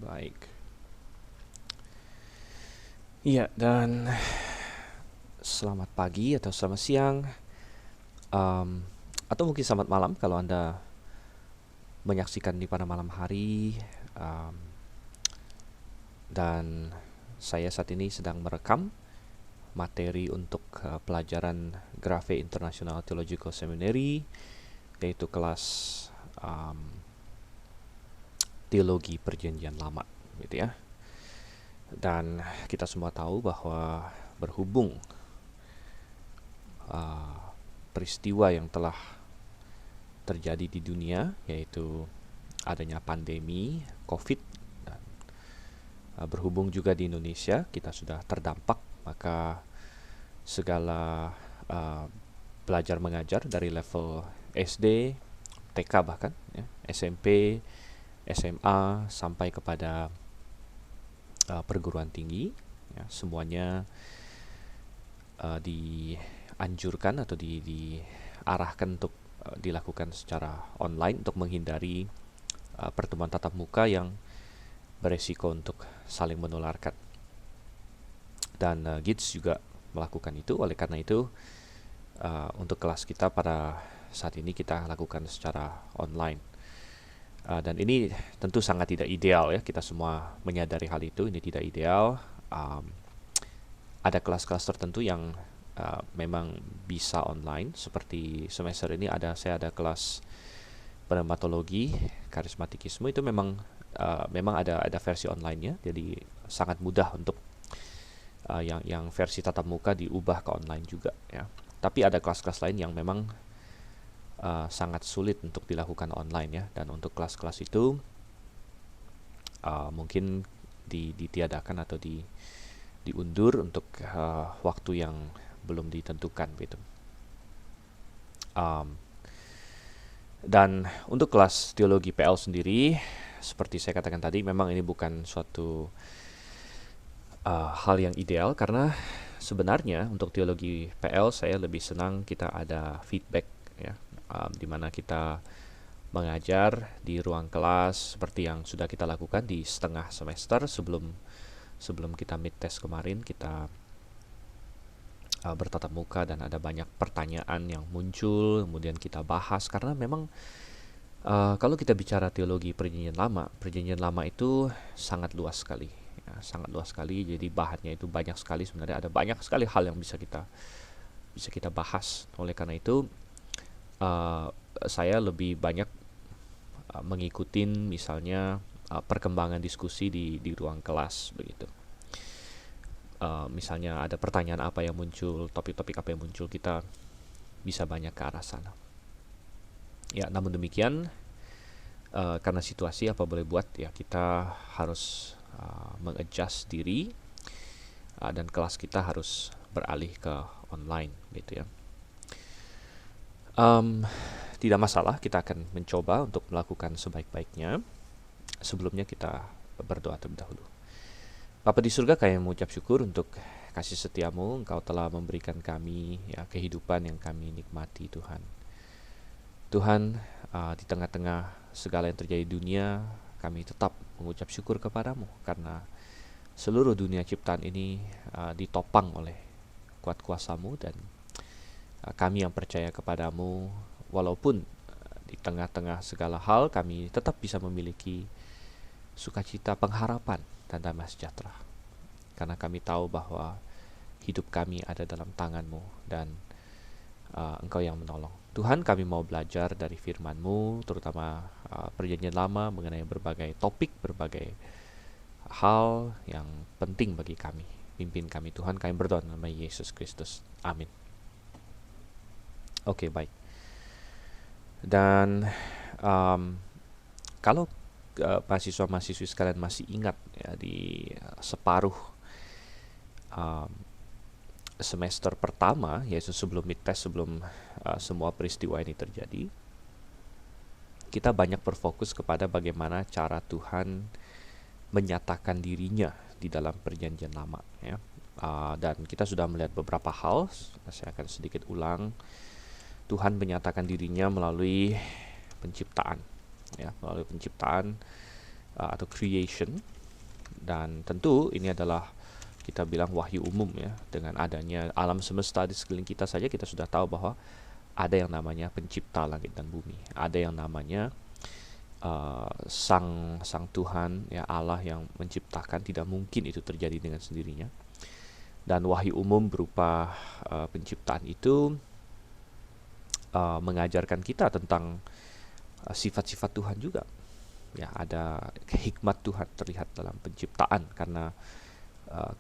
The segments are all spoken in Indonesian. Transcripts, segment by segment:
Baik. Iya, dan selamat pagi atau selamat siang, um, atau mungkin selamat malam kalau Anda menyaksikan di pada malam hari. um, dan saya saat ini sedang merekam materi untuk pelajaran Grave International Theological Seminary, yaitu kelas um, teologi perjanjian lama, gitu ya. Dan kita semua tahu bahwa berhubung uh, peristiwa yang telah terjadi di dunia, yaitu adanya pandemi COVID, dan berhubung juga di Indonesia kita sudah terdampak, maka segala uh, belajar mengajar dari level SD, TK bahkan, ya, SMP, SMA sampai kepada perguruan tinggi, ya, semuanya dianjurkan atau diarahkan untuk dilakukan secara online untuk menghindari pertemuan tatap muka yang beresiko untuk saling menularkan. Dan GIDS juga melakukan itu. Oleh karena itu, untuk kelas kita pada saat ini kita lakukan secara online. Dan ini tentu sangat tidak ideal, ya. Kita semua menyadari hal itu. Ini tidak ideal. Ada kelas-kelas tertentu yang memang bisa online. Seperti semester ini saya ada kelas pneumatologi, karismatikisme, itu memang ada versi online-nya. Jadi sangat mudah untuk yang versi tatap muka diubah ke online juga, ya. Tapi ada kelas-kelas lain yang memang sangat sulit untuk dilakukan online, ya. Dan untuk kelas-kelas itu mungkin ditiadakan atau diundur untuk waktu yang belum ditentukan, gitu. Dan untuk kelas teologi PL sendiri, seperti saya katakan tadi, memang ini bukan suatu hal yang ideal, karena sebenarnya untuk teologi PL saya lebih senang kita ada feedback, ya, di mana kita mengajar di ruang kelas seperti yang sudah kita lakukan di setengah semester sebelum kita mid test kemarin. Kita bertatap muka dan ada banyak pertanyaan yang muncul, kemudian kita bahas, karena memang kalau kita bicara teologi perjanjian lama itu sangat luas sekali, ya, sangat luas sekali. Jadi bahannya itu banyak sekali, sebenarnya ada banyak sekali hal yang bisa kita bahas. Oleh karena itu saya lebih banyak mengikuti misalnya perkembangan diskusi di ruang kelas, begitu. Misalnya ada pertanyaan apa yang muncul, topik-topik apa yang muncul, kita bisa banyak ke arah sana. Ya, namun demikian, karena situasi apa boleh buat, ya, kita harus mengadjust diri, dan kelas kita harus beralih ke online, gitu ya. Tidak masalah, kita akan mencoba untuk melakukan sebaik-baiknya. Sebelumnya kita berdoa terlebih dahulu. Bapa di surga, kami mengucap syukur untuk kasih setiamu. Engkau telah memberikan kami, ya, kehidupan yang kami nikmati, Tuhan. Tuhan, di tengah-tengah segala yang terjadi di dunia, kami tetap mengucap syukur kepadamu, karena seluruh dunia ciptaan ini ditopang oleh kuat kuasamu, dan kami yang percaya kepadamu, walaupun di tengah-tengah segala hal, kami tetap bisa memiliki sukacita, pengharapan, dan damai sejahtera. Karena kami tahu bahwa hidup kami ada dalam tangan-Mu, dan Engkau yang menolong. Tuhan, kami mau belajar dari firman-Mu, terutama perjanjian lama, mengenai berbagai topik, berbagai hal yang penting bagi kami. Pimpin kami, Tuhan. Kami berdoa dalam nama Yesus Kristus. Amin. Oke, baik. Dan kalau mahasiswa-mahasiswi sekalian masih ingat, ya, di separuh semester pertama, yaitu sebelum mid test, sebelum semua peristiwa ini terjadi, kita banyak berfokus kepada bagaimana cara Tuhan menyatakan dirinya di dalam perjanjian lama, ya. Dan kita sudah melihat beberapa hal. Saya akan sedikit ulang. Tuhan menyatakan dirinya melalui penciptaan, ya, melalui penciptaan. atau creation. Dan tentu ini adalah kita bilang wahyu umum ya, dengan adanya alam semesta di sekeliling kita saja kita sudah tahu bahwa ada yang namanya pencipta langit dan bumi, ada yang namanya sang Tuhan ya, Allah yang menciptakan. Tidak mungkin itu terjadi dengan sendirinya. Dan wahyu umum berupa penciptaan itu mengajarkan kita tentang sifat-sifat Tuhan juga. Ya, ada hikmat Tuhan terlihat dalam penciptaan karena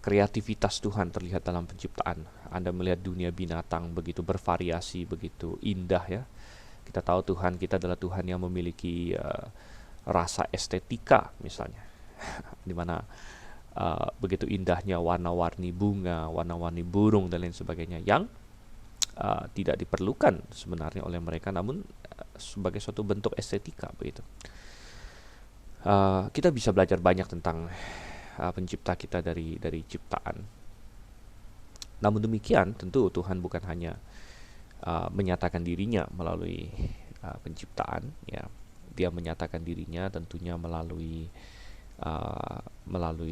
kreativitas Tuhan terlihat dalam penciptaan. Anda melihat dunia binatang begitu bervariasi, begitu indah ya. Kita tahu Tuhan kita adalah Tuhan yang memiliki rasa estetika misalnya, di mana begitu indahnya warna-warni bunga, warna-warni burung dan lain sebagainya yang tidak diperlukan sebenarnya oleh mereka, namun sebagai suatu bentuk estetika begitu. Kita bisa belajar banyak tentang pencipta kita dari ciptaan. Namun demikian, tentu Tuhan bukan hanya menyatakan dirinya melalui penciptaan, ya. Dia menyatakan dirinya tentunya melalui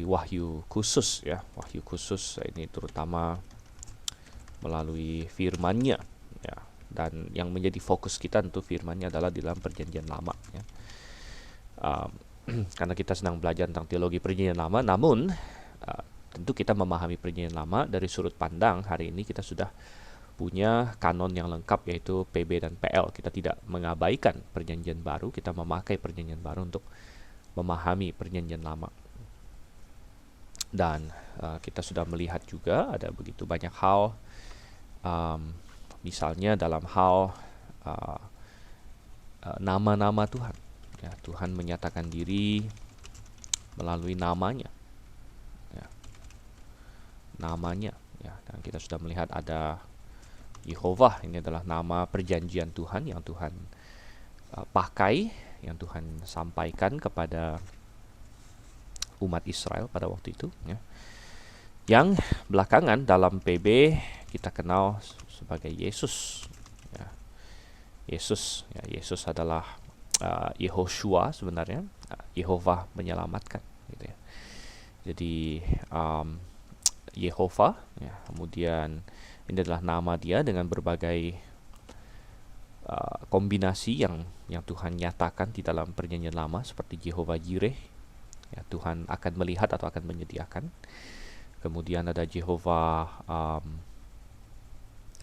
wahyu khusus, ya. Wahyu khusus ini terutama melalui firman-Nya, ya. Dan yang menjadi fokus kita tentu firman-Nya adalah di dalam Perjanjian Lama, ya. Karena kita sedang belajar tentang teologi Perjanjian Lama, namun tentu kita memahami Perjanjian Lama dari sudut pandang hari ini kita sudah punya kanon yang lengkap, yaitu PB dan PL. Kita tidak mengabaikan Perjanjian Baru, kita memakai Perjanjian Baru untuk memahami Perjanjian Lama. Dan kita sudah melihat juga ada begitu banyak hal, misalnya dalam hal nama-nama Tuhan. Ya, Tuhan menyatakan diri melalui namanya, ya. Namanya, ya. Dan kita sudah melihat ada Yehovah, ini adalah nama perjanjian Tuhan yang Tuhan pakai, yang Tuhan sampaikan kepada umat Israel pada waktu itu, ya. Yang belakangan dalam PB kita kenal sebagai Yesus, ya. Yesus adalah Yehoshua sebenarnya, Yehovah menyelamatkan, gitu ya. Jadi Yehovah, ya, kemudian ini adalah nama dia dengan berbagai kombinasi yang Tuhan nyatakan di dalam Perjanjian Lama, seperti Jehovah Jireh, ya, Tuhan akan melihat atau akan menyediakan. Kemudian ada Jehovah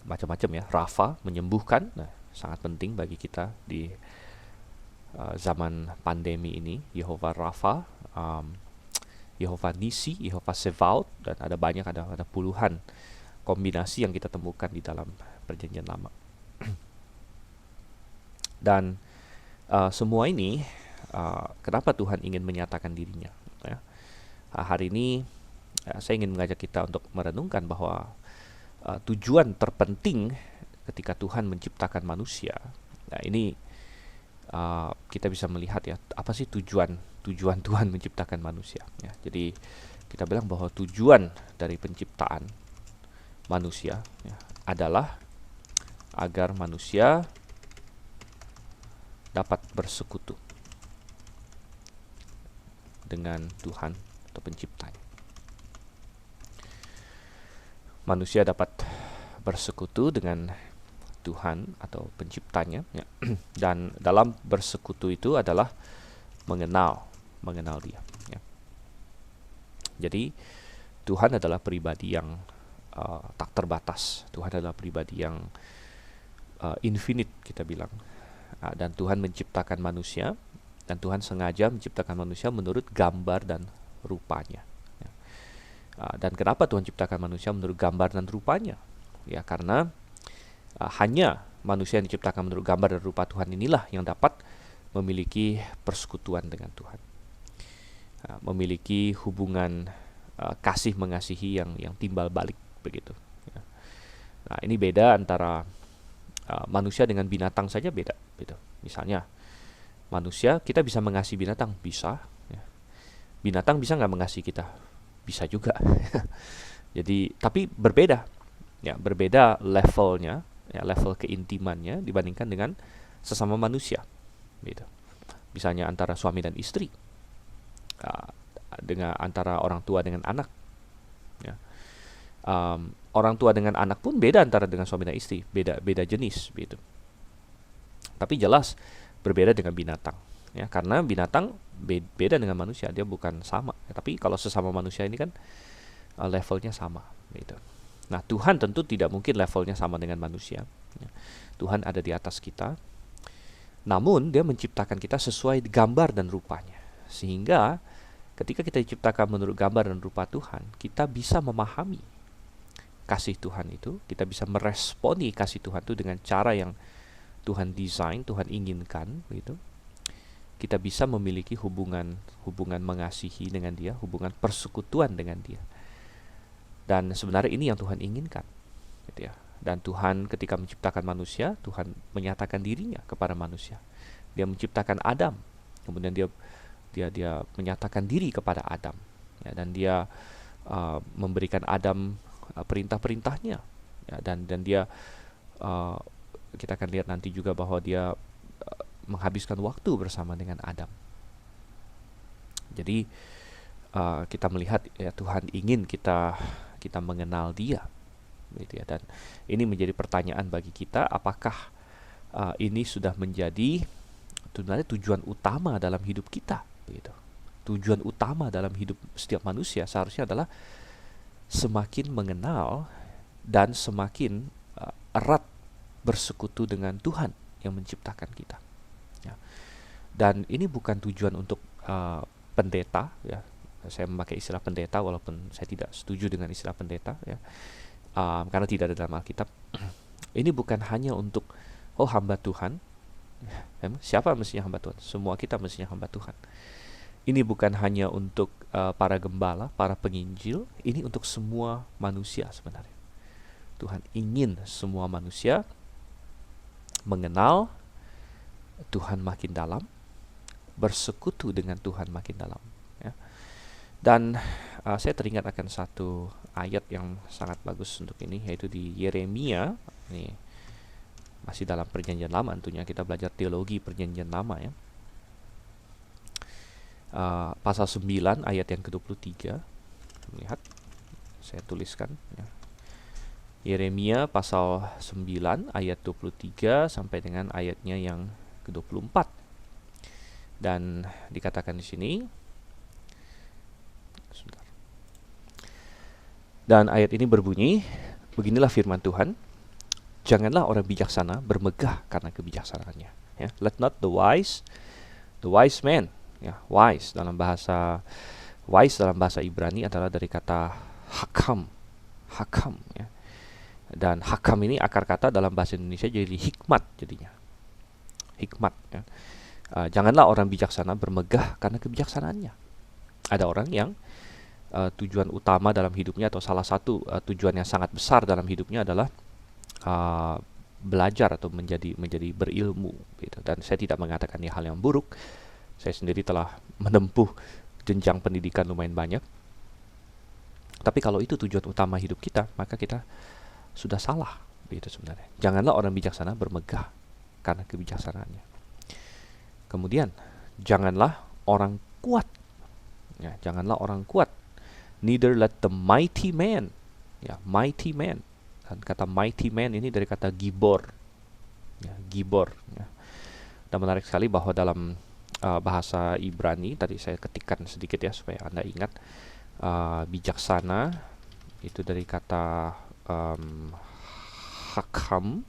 macam-macam ya, Rafa, menyembuhkan. Nah, sangat penting bagi kita di zaman pandemi ini, Yehovah Rafa, Yehovah Nisi, Yehovah Sevaot, dan ada banyak, ada puluhan kombinasi yang kita temukan di dalam Perjanjian Lama. Dan semua ini, kenapa Tuhan ingin menyatakan dirinya, ya? Hari ini saya ingin mengajak kita untuk merenungkan bahwa tujuan terpenting ketika Tuhan menciptakan manusia. Nah, ini kita bisa melihat ya, apa sih tujuan Tuhan menciptakan manusia, ya. Jadi kita bilang bahwa tujuan dari penciptaan manusia, ya, adalah agar manusia dapat bersekutu dengan Tuhan atau penciptanya. Manusia dapat bersekutu dengan Tuhan atau penciptanya, ya. Dan dalam bersekutu itu adalah mengenal dia, ya. Jadi Tuhan adalah pribadi yang tak terbatas. Tuhan adalah pribadi yang infinite, kita bilang. Dan Tuhan menciptakan manusia, dan Tuhan sengaja menciptakan manusia menurut gambar dan rupanya, ya. Dan kenapa Tuhan ciptakan manusia menurut gambar dan rupanya? Ya, karena hanya manusia yang diciptakan menurut gambar dan rupa Tuhan inilah yang dapat memiliki persekutuan dengan Tuhan, memiliki hubungan kasih mengasihi yang timbal balik begitu, ya. Nah, ini beda antara manusia dengan binatang saja, beda. Misalnya manusia, kita bisa mengasihi binatang, bisa, ya. Binatang bisa nggak mengasihi kita? Bisa juga. Jadi tapi berbeda, ya, berbeda levelnya, ya, level keintimannya dibandingkan dengan sesama manusia, gitu. Misalnya antara suami dan istri, dengan antara orang tua dengan anak. Ya. Orang tua dengan anak pun beda antara dengan suami dan istri, beda jenis gitu. Tapi jelas berbeda dengan binatang, ya, karena binatang beda dengan manusia, dia bukan sama. Ya, tapi kalau sesama manusia ini kan levelnya sama gitu. Nah, Tuhan tentu tidak mungkin levelnya sama dengan manusia. Ya. Tuhan ada di atas kita. Namun dia menciptakan kita sesuai gambar dan rupanya. Sehingga ketika kita diciptakan menurut gambar dan rupa Tuhan, kita bisa memahami kasih Tuhan itu, kita bisa meresponi kasih Tuhan itu dengan cara yang Tuhan desain, Tuhan inginkan gitu. Kita bisa memiliki hubungan mengasihi dengan Dia, hubungan persekutuan dengan Dia. Dan sebenarnya ini yang Tuhan inginkan, gitu ya. Dan Tuhan ketika menciptakan manusia, Tuhan menyatakan dirinya kepada manusia. Dia menciptakan Adam, kemudian dia menyatakan diri kepada Adam, ya, dan dia memberikan Adam perintah-perintahnya, ya, dan dia kita akan lihat nanti juga bahwa dia menghabiskan waktu bersama dengan Adam. Jadi kita melihat ya Tuhan ingin kita mengenal Dia, gitu ya. Dan ini menjadi pertanyaan bagi kita, apakah ini sudah menjadi sebenarnya tujuan utama dalam hidup kita, gitu. Tujuan utama dalam hidup setiap manusia seharusnya adalah semakin mengenal dan semakin erat bersekutu dengan Tuhan yang menciptakan kita. Ya. Dan ini bukan tujuan untuk pendeta, ya. Saya memakai istilah pendeta walaupun saya tidak setuju dengan istilah pendeta, ya. Karena tidak ada dalam Alkitab. Ini bukan hanya untuk hamba Tuhan. Siapa mestinya hamba Tuhan? Semua kita mestinya hamba Tuhan. Ini bukan hanya untuk para gembala, para penginjil. Ini untuk semua manusia sebenarnya. Tuhan ingin semua manusia mengenal Tuhan makin dalam, bersekutu dengan Tuhan makin dalam, ya. Dan saya teringat akan satu ayat yang sangat bagus untuk ini, yaitu di Yeremia. Ini masih dalam perjanjian lama, tentunya kita belajar teologi perjanjian lama, ya. Pasal 9 ayat yang ke-23. Lihat, saya tuliskan, ya. Yeremia pasal 9 ayat 23 sampai dengan ayatnya yang ke-24. Dan dikatakan di sini, dan ayat ini berbunyi, beginilah firman Tuhan, janganlah orang bijaksana bermegah karena kebijaksanaannya. Ya. Let not the wise man, ya, wise dalam bahasa Ibrani adalah dari kata hakam, ya. Dan hakam ini akar kata dalam bahasa Indonesia jadi hikmat jadinya. Hikmat, ya. Janganlah orang bijaksana bermegah karena kebijaksanaannya. Ada orang yang tujuan utama dalam hidupnya, atau salah satu tujuan yang sangat besar dalam hidupnya adalah belajar atau menjadi berilmu, gitu. Dan saya tidak mengatakan ini hal yang buruk. Saya sendiri telah menempuh jenjang pendidikan lumayan banyak. Tapi kalau itu tujuan utama hidup kita, maka kita sudah salah, gitu sebenarnya. Janganlah orang bijaksana bermegah karena kebijaksanaannya. Kemudian, janganlah orang kuat. Ya, janganlah orang kuat. Neither let the mighty man. Ya, mighty man. Dan kata mighty man ini dari kata gibor. Ya, gibor. Ya. Dan menarik sekali bahwa dalam bahasa Ibrani, tadi saya ketikkan sedikit ya supaya Anda ingat, bijaksana itu dari kata hakam.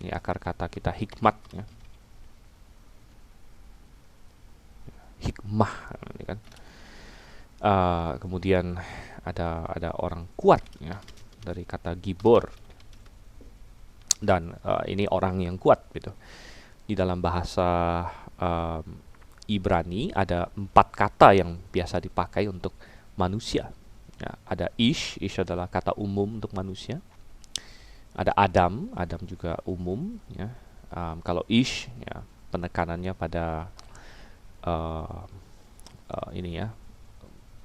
Ini akar kata kita hikmat, ya. Hikmah, ini kan. Kemudian ada orang kuat, ya, dari kata gibor. Dan ini orang yang kuat, gitu. Di dalam bahasa Ibrani ada 4 kata yang biasa dipakai untuk manusia. Ya, ada ish adalah kata umum untuk manusia. Ada Adam juga umum, ya. Kalau ish, ya, penekanannya pada ini, ya,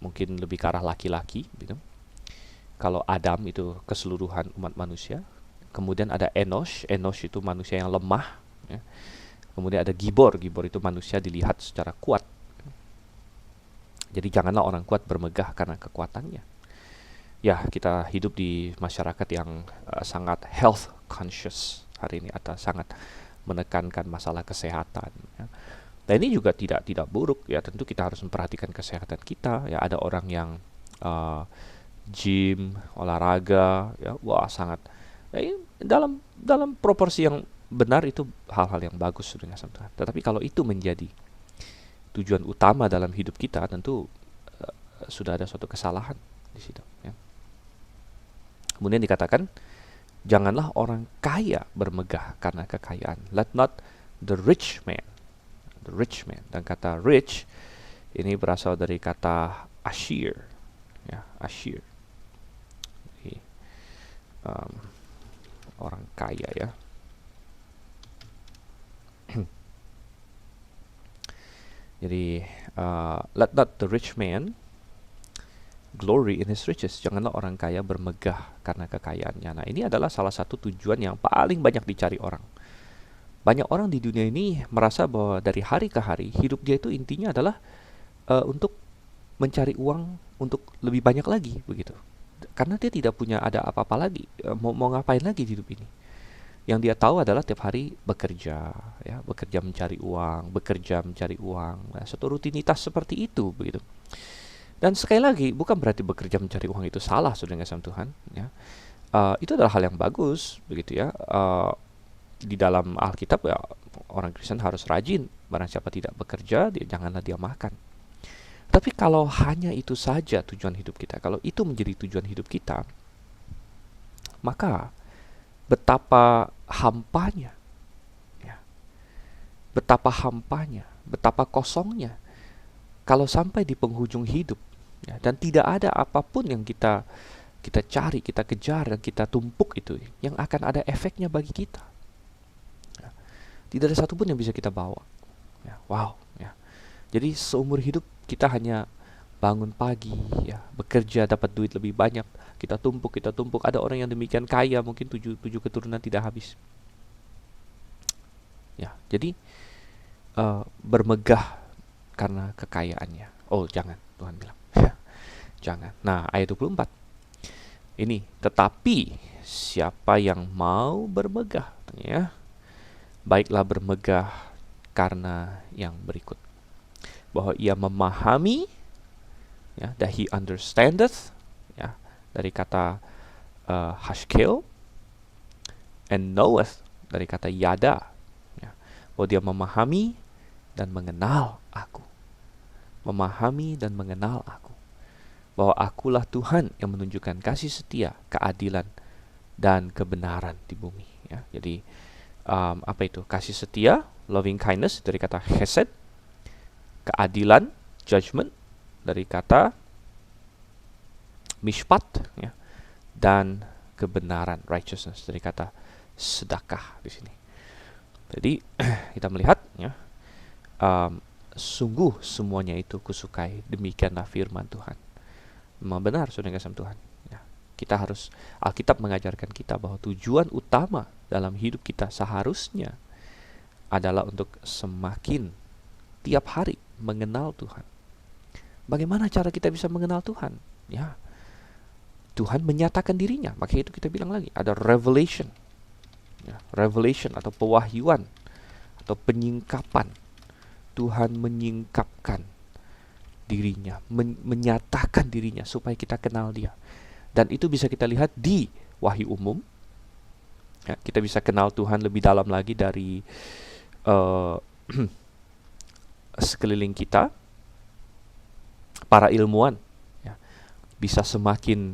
mungkin lebih ke arah laki-laki, gitu. Kalau Adam itu keseluruhan umat manusia. Kemudian ada Enosh itu manusia yang lemah, ya. Kemudian ada Gibor itu manusia dilihat secara kuat. Jadi janganlah orang kuat bermegah karena kekuatannya. Ya, kita hidup di masyarakat yang sangat health conscious hari ini, atau sangat menekankan masalah kesehatan. Ya. Dan ini juga tidak buruk ya. Tentu kita harus memperhatikan kesehatan kita. Ya, ada orang yang uh, gym, olahraga, ya, wah sangat dalam proporsi yang benar, itu hal-hal yang bagus dengan Tuhan. Tetapi kalau itu menjadi tujuan utama dalam hidup kita, tentu sudah ada suatu kesalahan di situ. Ya. Kemudian dikatakan, janganlah orang kaya bermegah karena kekayaan. Let not the rich man. Dan kata rich ini berasal dari kata ashir. Ya, ashir. Jadi, orang kaya ya. Jadi let not the rich man glory in his riches. Janganlah orang kaya bermegah karena kekayaannya. Nah, ini adalah salah satu tujuan yang paling banyak dicari orang. Banyak orang di dunia ini merasa bahwa dari hari ke hari hidup dia itu intinya adalah untuk mencari uang untuk lebih banyak lagi, begitu. Karena dia tidak punya ada apa-apa lagi, mau ngapain lagi di hidup ini. Yang dia tahu adalah tiap hari bekerja, ya, bekerja mencari uang, nah, suatu rutinitas seperti itu, begitu. Dan sekali lagi, bukan berarti bekerja mencari uang itu salah, saudara kasih Tuhan. Ya. Itu adalah hal yang bagus, begitu ya. Di dalam Alkitab ya, orang Kristen harus rajin. Barang siapa tidak bekerja, janganlah dia makan. Tapi kalau hanya itu saja tujuan hidup kita, kalau itu menjadi tujuan hidup kita, maka betapa hampanya, ya, betapa kosongnya kalau sampai di penghujung hidup, ya, dan tidak ada apapun yang kita cari, kita kejar, dan kita tumpuk itu yang akan ada efeknya bagi kita. Ya. Tidak ada satupun yang bisa kita bawa. Ya, wow. Ya. Jadi seumur hidup kita hanya bangun pagi, ya, bekerja, dapat duit lebih banyak, kita tumpuk. Ada orang yang demikian kaya, mungkin tujuh keturunan tidak habis. Ya, jadi bermegah karena kekayaannya. Oh, jangan, Tuhan bilang. Jangan. Nah, ayat 24. Ini, tetapi siapa yang mau bermegah, ya, baiklah bermegah karena yang berikut. Bahwa ia memahami, ya, that he understandeth, ya, dari kata hashkel, and knoweth dari kata yada, ya, bahwa dia memahami dan mengenal aku. Memahami dan mengenal aku. Bahwa akulah Tuhan yang menunjukkan kasih setia, keadilan, dan kebenaran di bumi. Ya. Jadi apa itu? Kasih setia, loving kindness dari kata chesed, keadilan, judgment dari kata mishpat, ya, dan kebenaran, righteousness dari kata sedekah di sini. Jadi kita melihat, ya, sungguh semuanya itu kusukai, demikianlah firman Tuhan. Memang benar, saudara kasih Tuhan. Ya, kita harus, Alkitab mengajarkan kita bahwa tujuan utama dalam hidup kita seharusnya adalah untuk semakin tiap hari mengenal Tuhan. Bagaimana cara kita bisa mengenal Tuhan? Ya, Tuhan menyatakan dirinya. Maka itu kita bilang lagi, ada revelation. Ya, revelation atau pewahyuan atau penyingkapan. Tuhan menyingkapkan dirinya, menyatakan dirinya supaya kita kenal dia. Dan itu bisa kita lihat di wahyu umum. Ya, kita bisa kenal Tuhan lebih dalam lagi dari sekeliling kita. Para ilmuwan, ya, bisa semakin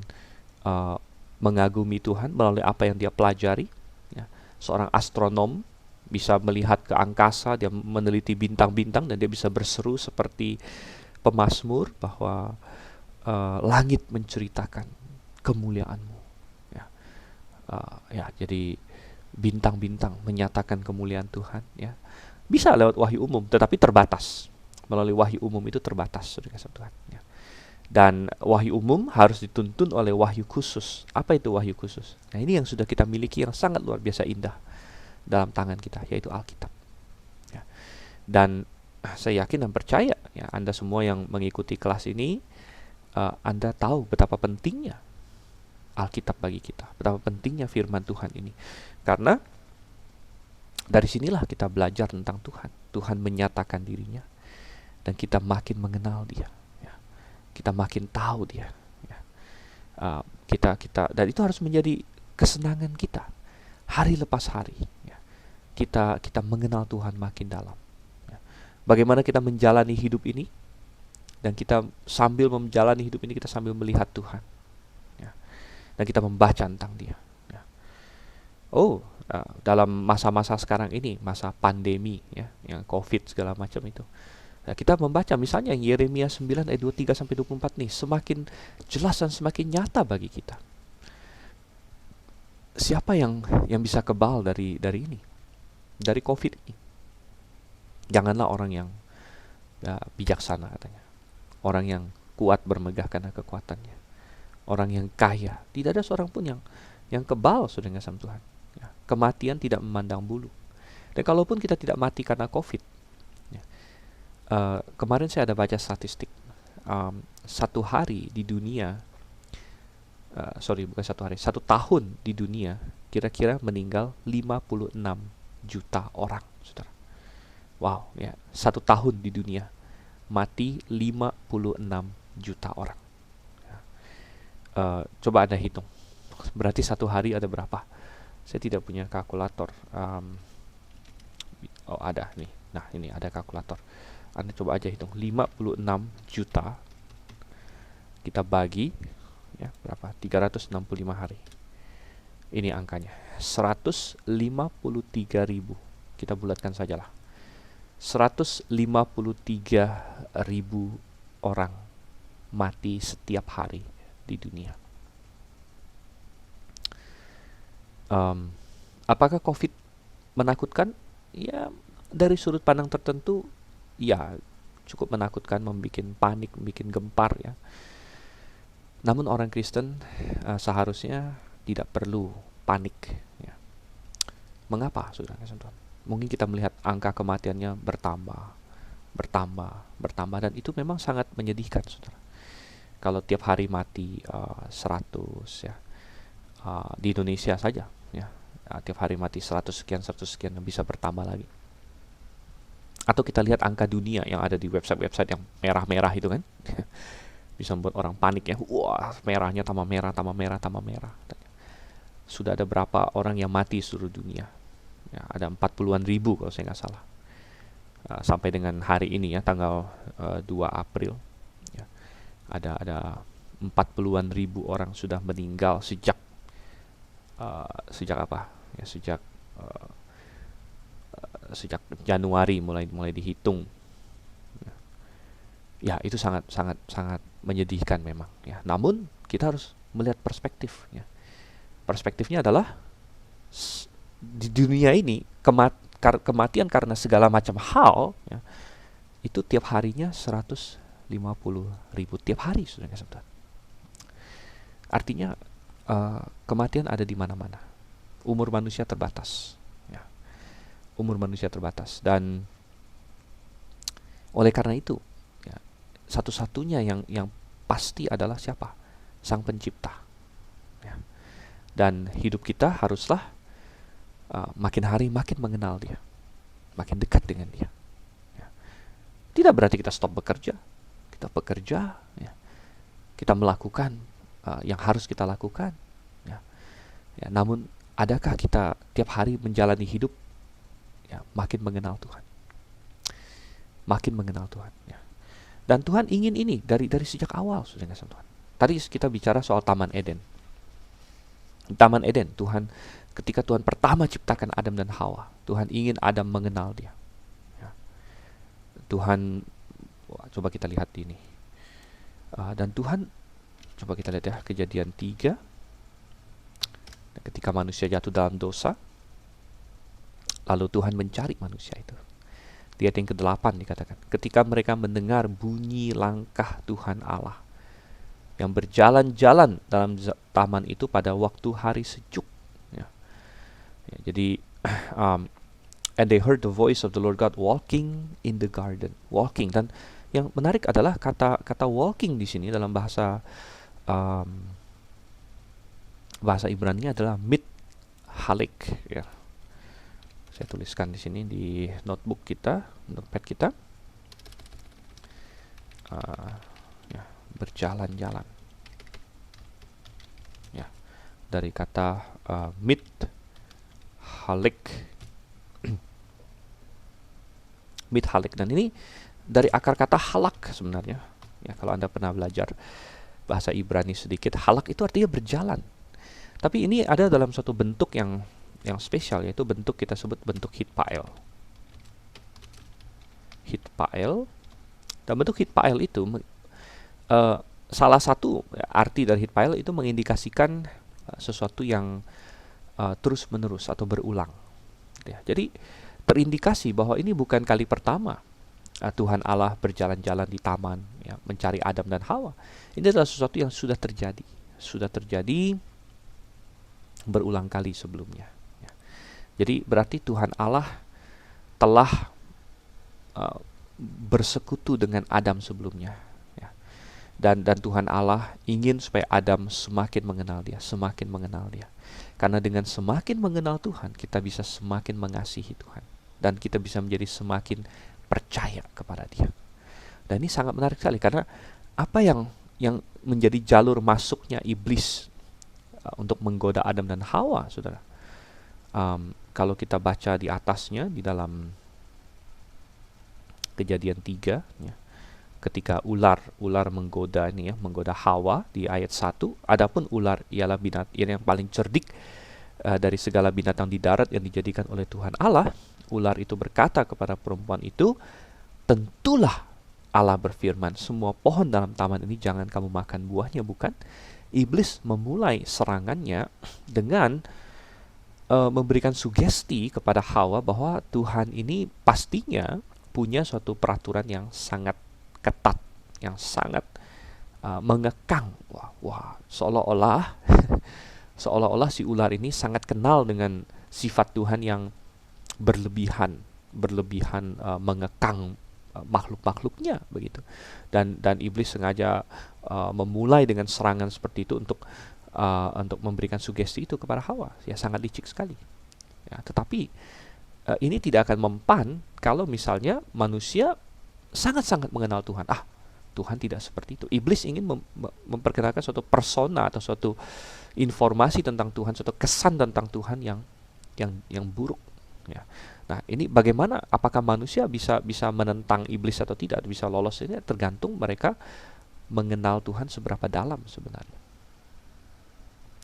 mengagumi Tuhan melalui apa yang dia pelajari. Ya. Seorang astronom bisa melihat ke angkasa, dia meneliti bintang-bintang, dan dia bisa berseru seperti pemazmur bahwa langit menceritakan kemuliaanmu. Ya. Ya, jadi bintang-bintang menyatakan kemuliaan Tuhan. Ya. Bisa lewat wahyu umum, tetapi terbatas. Melalui wahyu umum itu terbatas, saudara Tuhan. Ya. Dan wahyu umum harus dituntun oleh wahyu khusus. Apa itu wahyu khusus? Nah, ini yang sudah kita miliki, yang sangat luar biasa indah dalam tangan kita, yaitu Alkitab. Ya. Dan saya yakin dan percaya ya, Anda semua yang mengikuti kelas ini, Anda tahu betapa pentingnya Alkitab bagi kita, betapa pentingnya firman Tuhan ini. Karena dari sinilah kita belajar tentang Tuhan. Tuhan menyatakan dirinya dan kita makin mengenal Dia. Ya. Kita makin tahu Dia. Ya. Dan itu harus menjadi kesenangan kita hari lepas hari. Ya. Kita mengenal Tuhan makin dalam. Ya. Bagaimana kita menjalani hidup ini, dan kita sambil menjalani hidup ini kita sambil melihat Tuhan. Ya. Dan kita membaca tentang Dia. Ya. Dalam masa-masa sekarang ini, masa pandemi ya, yang COVID segala macam itu. Nah, kita membaca misalnya Yeremia 9 ayat 23 sampai 24 nih, semakin jelas dan semakin nyata bagi kita. Siapa yang bisa kebal dari ini? Dari COVID ini. Janganlah orang yang bijaksana katanya. Orang yang kuat bermegah karena kekuatannya. Orang yang kaya, tidak ada seorang pun yang kebal sudah dengan Tuhan. Ya, kematian tidak memandang bulu. Dan kalaupun kita tidak mati karena COVID, ya, kemarin saya ada baca statistik, satu hari di dunia, satu tahun di dunia kira-kira meninggal 56 juta orang, saudara. Wow, ya, satu tahun di dunia mati 56 juta orang. Ya. Coba Anda hitung, berarti satu hari ada berapa? Saya tidak punya kalkulator. Ada nih. Nah, ini ada kalkulator. Anda coba aja hitung 56 juta kita bagi ya berapa? 365 hari. Ini angkanya. 153.000. Kita bulatkan sajalah. 153.000 orang mati setiap hari di dunia. Apakah COVID menakutkan? Ya, dari sudut pandang tertentu, ya cukup menakutkan, membuat panik, membuat gempar ya. Namun orang Kristen seharusnya tidak perlu panik. Ya. Mengapa, saudara? Mungkin kita melihat angka kematiannya bertambah, dan itu memang sangat menyedihkan, saudara. Kalau tiap hari mati 100 ya, di Indonesia saja. Ya, tiap hari mati 100 sekian dan bisa bertambah lagi. Atau kita lihat angka dunia yang ada di website-website yang merah-merah itu kan. Bisa membuat orang panik ya. Wah, merahnya tambah merah. Sudah ada berapa orang yang mati seluruh dunia? Ya, ada 40-an ribu kalau saya nggak salah. Sampai dengan hari ini ya, tanggal 2 April. Ya, ada 40-an ribu orang sudah meninggal sejak apa? Ya, sejak Januari mulai dihitung. Ya, itu sangat menyedihkan memang ya. Namun kita harus melihat perspektif ya. Perspektifnya adalah di dunia ini kematian karena segala macam hal ya, itu tiap harinya 150.000 tiap hari, saudara. Artinya kematian ada di mana-mana. Umur manusia terbatas. Ya. Umur manusia terbatas, dan oleh karena itu, ya, satu-satunya yang pasti adalah siapa? Sang Pencipta. Ya. Dan hidup kita haruslah makin hari makin mengenal Dia, makin dekat dengan Dia. Ya. Tidak berarti kita stop bekerja. Kita bekerja, ya. Kita melakukan yang harus kita lakukan. Ya. Ya, namun adakah kita tiap hari menjalani hidup ya, makin mengenal Tuhan, makin mengenal Tuhan. Ya. Dan Tuhan ingin ini dari sejak awal, saudara Tuhan. Tadi kita bicara soal Taman Eden. Taman Eden, ketika Tuhan pertama ciptakan Adam dan Hawa, Tuhan ingin Adam mengenal Dia. Ya. Tuhan, coba kita lihat ini. Dan Tuhan, coba kita lihat ya, Kejadian 3. Ketika manusia jatuh dalam dosa, lalu Tuhan mencari manusia itu. Di ayat yang ke-8 dikatakan, ketika mereka mendengar bunyi langkah Tuhan Allah yang berjalan-jalan dalam taman itu pada waktu hari sejuk. Ya. Ya, jadi And they heard the voice of the Lord God walking in the garden. Walking. Dan yang menarik adalah kata walking di sini dalam bahasa Ibrani adalah mit halik, ya. Saya tuliskan di sini di notebook kita, notepad kita. Ya, berjalan-jalan. Ya, dari kata mit halik, mit halik, dan ini dari akar kata halak sebenarnya. Ya, kalau Anda pernah belajar bahasa Ibrani sedikit, halak itu artinya berjalan. Tapi ini ada dalam suatu bentuk yang spesial, yaitu bentuk kita sebut bentuk hitpael. Hitpael. Dan bentuk hitpael itu salah satu arti dari hitpael itu mengindikasikan sesuatu yang terus-menerus atau berulang. Ya, jadi terindikasi bahwa ini bukan kali pertama Tuhan Allah berjalan-jalan di taman, ya, mencari Adam dan Hawa. Ini adalah sesuatu yang sudah terjadi berulang kali sebelumnya. Ya. Jadi berarti Tuhan Allah telah bersekutu dengan Adam sebelumnya. Ya. Dan Tuhan Allah ingin supaya Adam semakin mengenal Dia. Karena dengan semakin mengenal Tuhan, kita bisa semakin mengasihi Tuhan. Dan kita bisa menjadi semakin percaya kepada Dia. Dan ini sangat menarik sekali, karena apa yang menjadi jalur masuknya iblis untuk menggoda Adam dan Hawa, saudara. Kalau kita baca di atasnya, di dalam Kejadian 3, ya, ketika ular menggoda Hawa di ayat 1. Adapun ular ialah binatang yang paling cerdik dari segala binatang di darat yang dijadikan oleh Tuhan Allah. Ular itu berkata kepada perempuan itu, tentulah Allah berfirman, semua pohon dalam taman ini jangan kamu makan buahnya, bukan? Iblis memulai serangannya dengan memberikan sugesti kepada Hawa bahwa Tuhan ini pastinya punya suatu peraturan yang sangat ketat, yang sangat mengekang. Wah, seolah-olah si ular ini sangat kenal dengan sifat Tuhan yang berlebihan mengekang makhluk-makhluknya, begitu. Dan iblis sengaja memulai dengan serangan seperti itu untuk memberikan sugesti itu kepada Hawa. Ya, sangat licik sekali. Ya, tetapi ini tidak akan mempan kalau misalnya manusia sangat-sangat mengenal Tuhan. Tuhan tidak seperti itu. Iblis ingin memperkenalkan suatu persona atau suatu informasi tentang Tuhan, suatu kesan tentang Tuhan yang buruk. Ya. Nah, ini bagaimana? Apakah manusia bisa menentang iblis atau tidak? Bisa lolos? Ini tergantung mereka mengenal Tuhan seberapa dalam sebenarnya.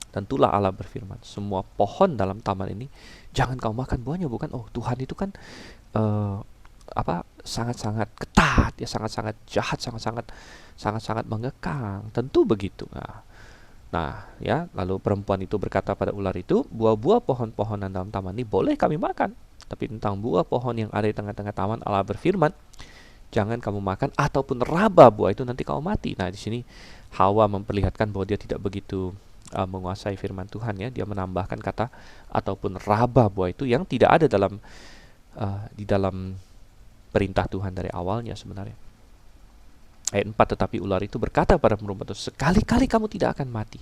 Tentulah Allah berfirman, semua pohon dalam taman ini jangan kau makan buahnya, bukan? Oh, Tuhan itu kan sangat-sangat ketat, ya, sangat-sangat jahat, sangat-sangat mengekang. Tentu begitu. Nah, ya, lalu perempuan itu berkata pada ular itu, buah-buah pohon-pohonan dalam taman ini boleh kami makan, tapi tentang buah pohon yang ada di tengah-tengah taman, Allah berfirman, jangan kamu makan ataupun raba buah itu, nanti kamu mati. Nah, di sini Hawa memperlihatkan bahwa dia tidak begitu menguasai firman Tuhan, ya. Dia menambahkan kata ataupun raba buah itu yang tidak ada di dalam perintah Tuhan dari awalnya sebenarnya. Ayat 4, tetapi ular itu berkata pada perempuan itu, sekali-kali kamu tidak akan mati.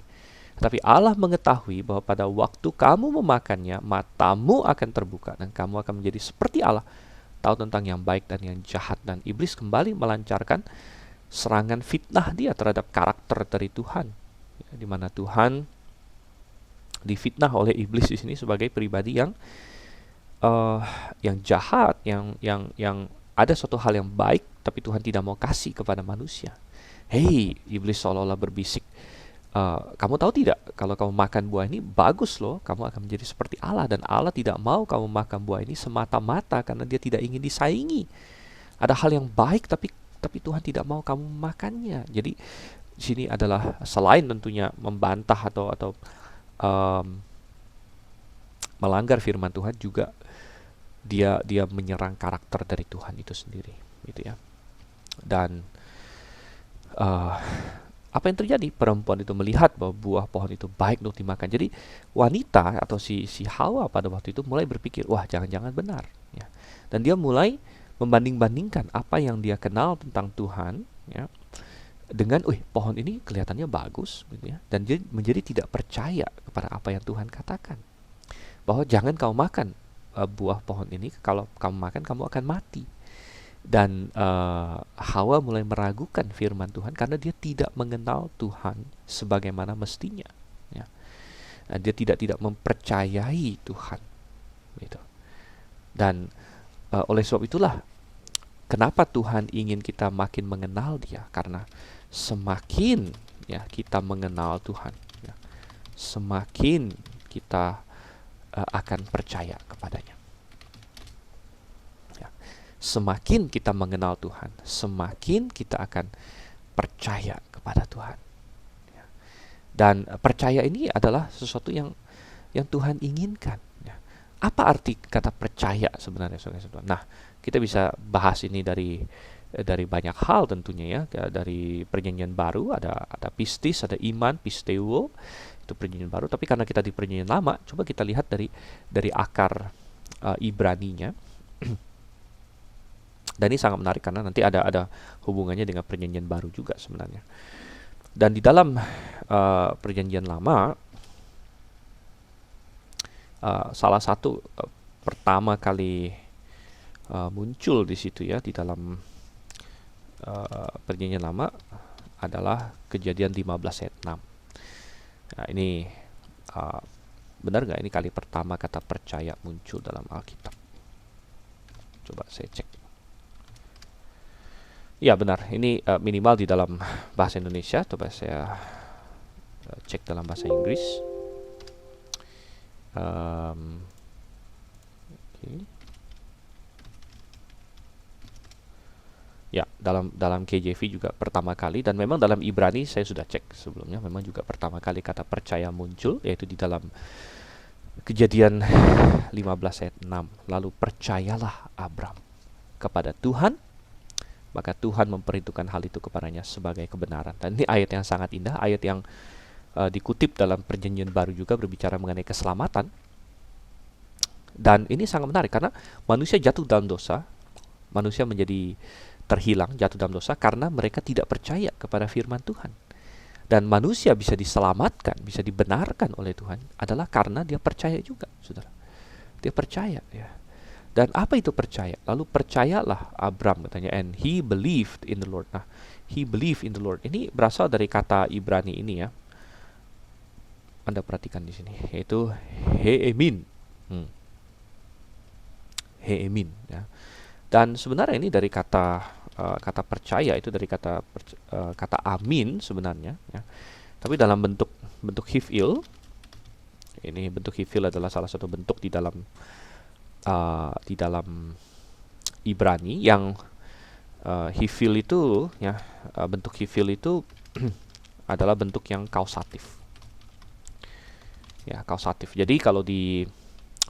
Tetapi Allah mengetahui bahwa pada waktu kamu memakannya, matamu akan terbuka dan kamu akan menjadi seperti Allah, tahu tentang yang baik dan yang jahat. Dan iblis kembali melancarkan serangan fitnah dia terhadap karakter dari Tuhan, ya, di mana Tuhan difitnah oleh iblis di sini sebagai pribadi yang jahat, yang ada suatu hal yang baik tapi Tuhan tidak mau kasih kepada manusia. Hei, iblis seolah-olah berbisik, kamu tahu tidak, kalau kamu makan buah ini bagus loh, kamu akan menjadi seperti Allah, dan Allah tidak mau kamu makan buah ini semata-mata karena Dia tidak ingin disaingi. Ada hal yang baik tapi Tuhan tidak mau kamu makannya. Jadi di sini adalah selain tentunya membantah atau melanggar firman Tuhan, juga dia menyerang karakter dari Tuhan itu sendiri, gitu ya. Dan apa yang terjadi? Perempuan itu melihat bahwa buah pohon itu baik untuk dimakan. Jadi wanita atau si Hawa pada waktu itu mulai berpikir, wah jangan-jangan benar. Ya. Dan dia mulai membanding-bandingkan apa yang dia kenal tentang Tuhan, ya, dengan, pohon ini kelihatannya bagus, gitu ya. Dan dia menjadi tidak percaya kepada apa yang Tuhan katakan. Bahwa jangan kau makan buah pohon ini, kalau kamu makan kamu akan mati. Dan Hawa mulai meragukan firman Tuhan karena dia tidak mengenal Tuhan sebagaimana mestinya. Ya. Nah, dia tidak mempercayai Tuhan, gitu. Dan oleh sebab itulah kenapa Tuhan ingin kita makin mengenal Dia, karena semakin ya kita mengenal Tuhan, ya, semakin kita akan percaya kepadanya. Semakin kita mengenal Tuhan, semakin kita akan percaya kepada Tuhan. Dan percaya ini adalah sesuatu yang Tuhan inginkan. Apa arti kata percaya sebenarnya, saudara-saudara? Nah, kita bisa bahas ini dari banyak hal tentunya, ya. Dari Perjanjian Baru ada pistis, ada iman, pisteuo, itu Perjanjian Baru. Tapi karena kita di Perjanjian Lama, coba kita lihat dari akar Ibraninya. Dan ini sangat menarik karena nanti ada hubungannya dengan Perjanjian Baru juga sebenarnya. Dan di dalam Perjanjian Lama, salah satu pertama kali muncul di situ, ya, di dalam Perjanjian Lama adalah Kejadian 15 ayat 6. Nah, ini benar nggak ini kali pertama kata percaya muncul dalam Alkitab? Coba saya cek. Ya, benar, ini minimal di dalam bahasa Indonesia. Coba saya cek dalam bahasa Inggris. Okay. Ya, dalam KJV juga pertama kali, dan memang dalam Ibrani saya sudah cek sebelumnya, memang juga pertama kali kata percaya muncul, yaitu di dalam Kejadian 15 ayat 6. Lalu percayalah Abram kepada Tuhan, maka Tuhan memperhitungkan hal itu kepadanya sebagai kebenaran. Dan ini ayat yang sangat indah, ayat yang dikutip dalam Perjanjian Baru juga berbicara mengenai keselamatan. Dan ini sangat menarik karena manusia jatuh dalam dosa, manusia menjadi terhilang, jatuh dalam dosa karena mereka tidak percaya kepada firman Tuhan. Dan manusia bisa diselamatkan, bisa dibenarkan oleh Tuhan adalah karena dia percaya juga, saudara. Dia percaya, ya. Dan apa itu percaya? Lalu percayalah Abram, katanya, and he believed in the Lord. Nah, he believed in the Lord. Ini berasal dari kata Ibrani ini, ya. Anda perhatikan di sini, yaitu heemin. Heemin, ya. Dan sebenarnya ini dari kata percaya itu dari kata amin sebenarnya, ya. Tapi dalam bentuk hifil. Ini bentuk hifil adalah salah satu bentuk di dalam Ibrani yang hifil itu, ya, bentuk hifil itu adalah bentuk yang kausatif. Ya, kausatif. Jadi kalau di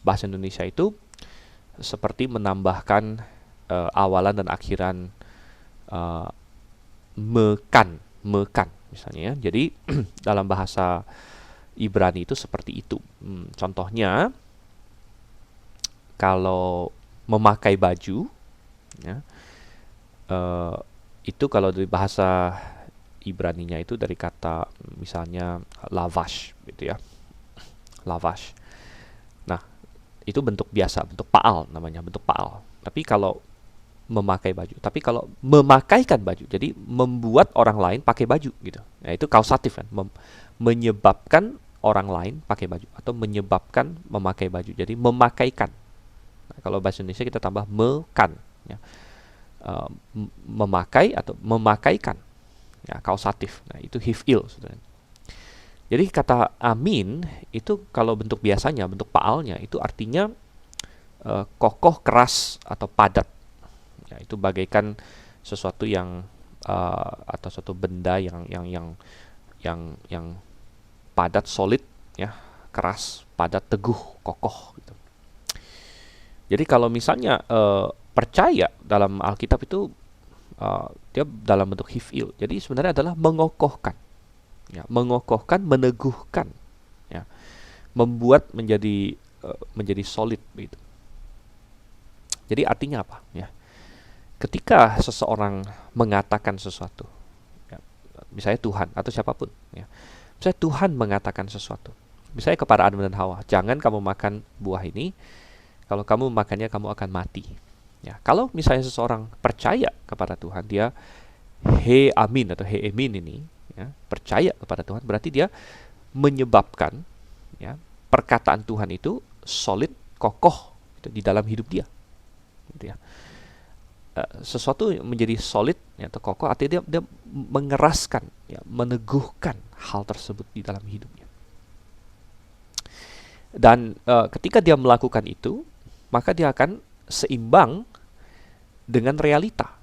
bahasa Indonesia itu seperti menambahkan awalan dan akhiran mekan misalnya, ya. Jadi dalam bahasa Ibrani itu seperti itu. Contohnya kalau memakai baju, ya, itu kalau dari bahasa Ibraninya itu dari kata misalnya lavash, gitu, ya, lavash. Nah, itu bentuk biasa, bentuk paal namanya, bentuk paal. Tapi kalau memakaikan baju, jadi membuat orang lain pakai baju, gitu. Nah, itu kausatif, kan, menyebabkan orang lain pakai baju atau menyebabkan memakai baju. Jadi memakaikan. Nah, kalau bahasa Indonesia kita tambah mekan, ya. Memakai atau memakaikan, ya, kausatif. Nah, itu hifil, saudara. Jadi kata amin itu kalau bentuk biasanya, bentuk paalnya itu artinya kokoh, keras atau padat. Ya, itu bagaikan sesuatu yang atau suatu benda yang padat, solid, ya, keras, padat, teguh, kokoh, gitu. Jadi kalau misalnya percaya dalam Alkitab itu dia dalam bentuk hifil. Jadi sebenarnya adalah mengokohkan, ya, mengokohkan, meneguhkan, ya, membuat menjadi solid begitu. Jadi artinya apa? Ya, ketika seseorang mengatakan sesuatu, ya, misalnya Tuhan atau siapapun, ya, misalnya Tuhan mengatakan sesuatu, misalnya kepada Adam dan Hawa, jangan kamu makan buah ini, kalau kamu makannya kamu akan mati. Ya, kalau misalnya seseorang percaya kepada Tuhan, dia he amin atau he emin ini, ya, percaya kepada Tuhan, berarti dia menyebabkan, ya, perkataan Tuhan itu solid, kokoh gitu, di dalam hidup dia. Gitu ya. Sesuatu yang menjadi solid, ya, atau kokoh, artinya dia mengeraskan, ya, meneguhkan hal tersebut di dalam hidupnya. Dan ketika dia melakukan itu, maka dia akan seimbang dengan realita.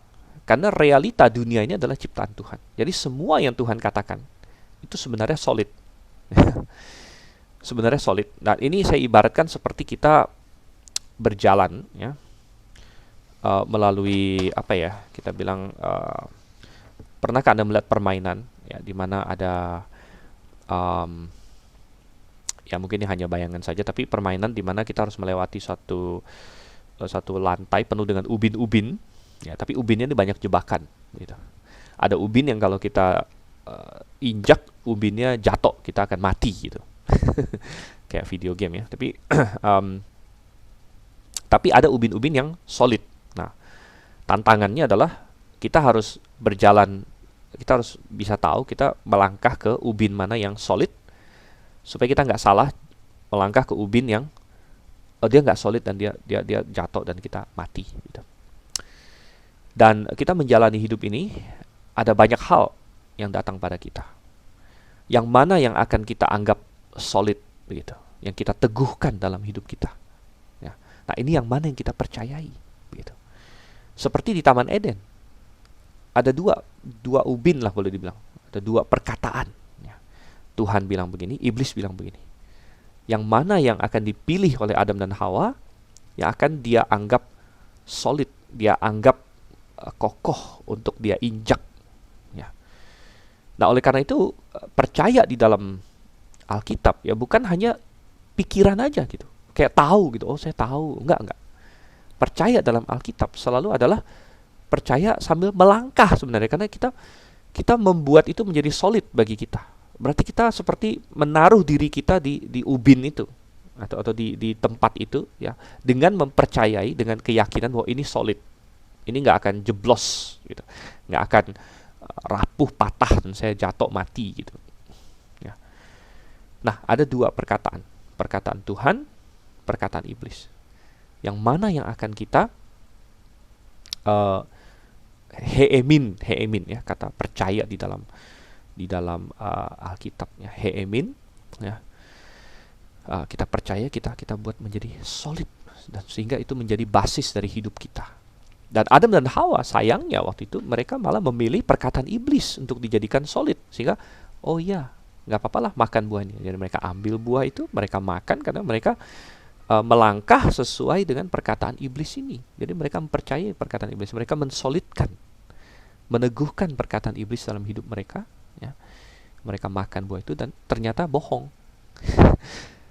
Karena realita dunia ini adalah ciptaan Tuhan. Jadi semua yang Tuhan katakan itu sebenarnya solid. Sebenarnya solid. Nah, ini saya ibaratkan seperti kita berjalan, ya, melalui apa ya? Kita bilang, pernahkah Anda melihat permainan, ya, di mana ada ya mungkin ini hanya bayangan saja, tapi permainan di mana kita harus melewati satu lantai penuh dengan ubin-ubin, ya, tapi ubinnya ini banyak jebakan, gitu. Ada ubin yang kalau kita injak, ubinnya jatuh, kita akan mati, gitu. Kayak video game, ya. Tapi ada ubin-ubin yang solid. Nah, tantangannya adalah kita harus berjalan, kita harus bisa tahu kita melangkah ke ubin mana yang solid, supaya kita nggak salah melangkah ke ubin yang dia nggak solid dan dia jatuh dan kita mati, gitu. Dan kita menjalani hidup ini, ada banyak hal yang datang pada kita. Yang mana yang akan kita anggap solid, begitu, yang kita teguhkan dalam hidup kita. Ya. Nah, ini yang mana yang kita percayai, begitu. Seperti di Taman Eden, ada dua ubin lah boleh dibilang, ada dua perkataan. Ya. Tuhan bilang begini, iblis bilang begini. Yang mana yang akan dipilih oleh Adam dan Hawa, yang akan dia anggap solid, dia anggap kokoh untuk dia injak, ya. Nah, oleh karena itu percaya di dalam Alkitab, ya, bukan hanya pikiran aja gitu, kayak tahu gitu, oh saya tahu, enggak. Percaya dalam Alkitab selalu adalah percaya sambil melangkah sebenarnya, karena kita membuat itu menjadi solid bagi kita. Berarti kita seperti menaruh diri kita di ubin itu, atau di tempat itu, ya, dengan mempercayai, dengan keyakinan bahwa ini solid, ini nggak akan jeblos, gitu, nggak akan rapuh, patah, dan saya jatuh mati, gitu. Ya. Nah, ada dua perkataan Tuhan, perkataan iblis. Yang mana yang akan kita heemin, ya, kata percaya di dalam Alkitab, ya, heemin, ya. Kita percaya, kita buat menjadi solid, dan sehingga itu menjadi basis dari hidup kita. Dan Adam dan Hawa, sayangnya waktu itu mereka malah memilih perkataan iblis untuk dijadikan solid, sehingga oh ya, nggak apa-apalah makan buah ini. Jadi mereka ambil buah itu, mereka makan karena mereka melangkah sesuai dengan perkataan iblis ini. Jadi mereka mempercayai perkataan iblis, mereka mensolidkan, meneguhkan perkataan iblis dalam hidup mereka, ya. Mereka makan buah itu dan ternyata bohong.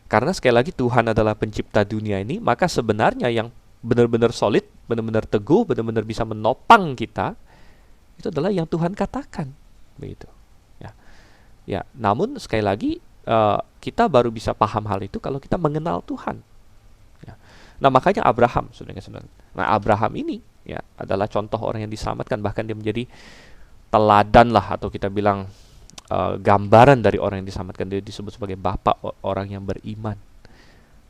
Karena sekali lagi Tuhan adalah pencipta dunia ini, maka sebenarnya yang benar-benar solid, benar-benar teguh, benar-benar bisa menopang kita, itu adalah yang Tuhan katakan, begitu. Ya, ya. Namun sekali lagi kita baru bisa paham hal itu kalau kita mengenal Tuhan. Ya. Nah, makanya Abraham, saudara-saudara. Nah, Abraham ini, ya, adalah contoh orang yang diselamatkan, bahkan dia menjadi teladan lah, atau kita bilang gambaran dari orang yang diselamatkan. Dia disebut sebagai bapak orang yang beriman.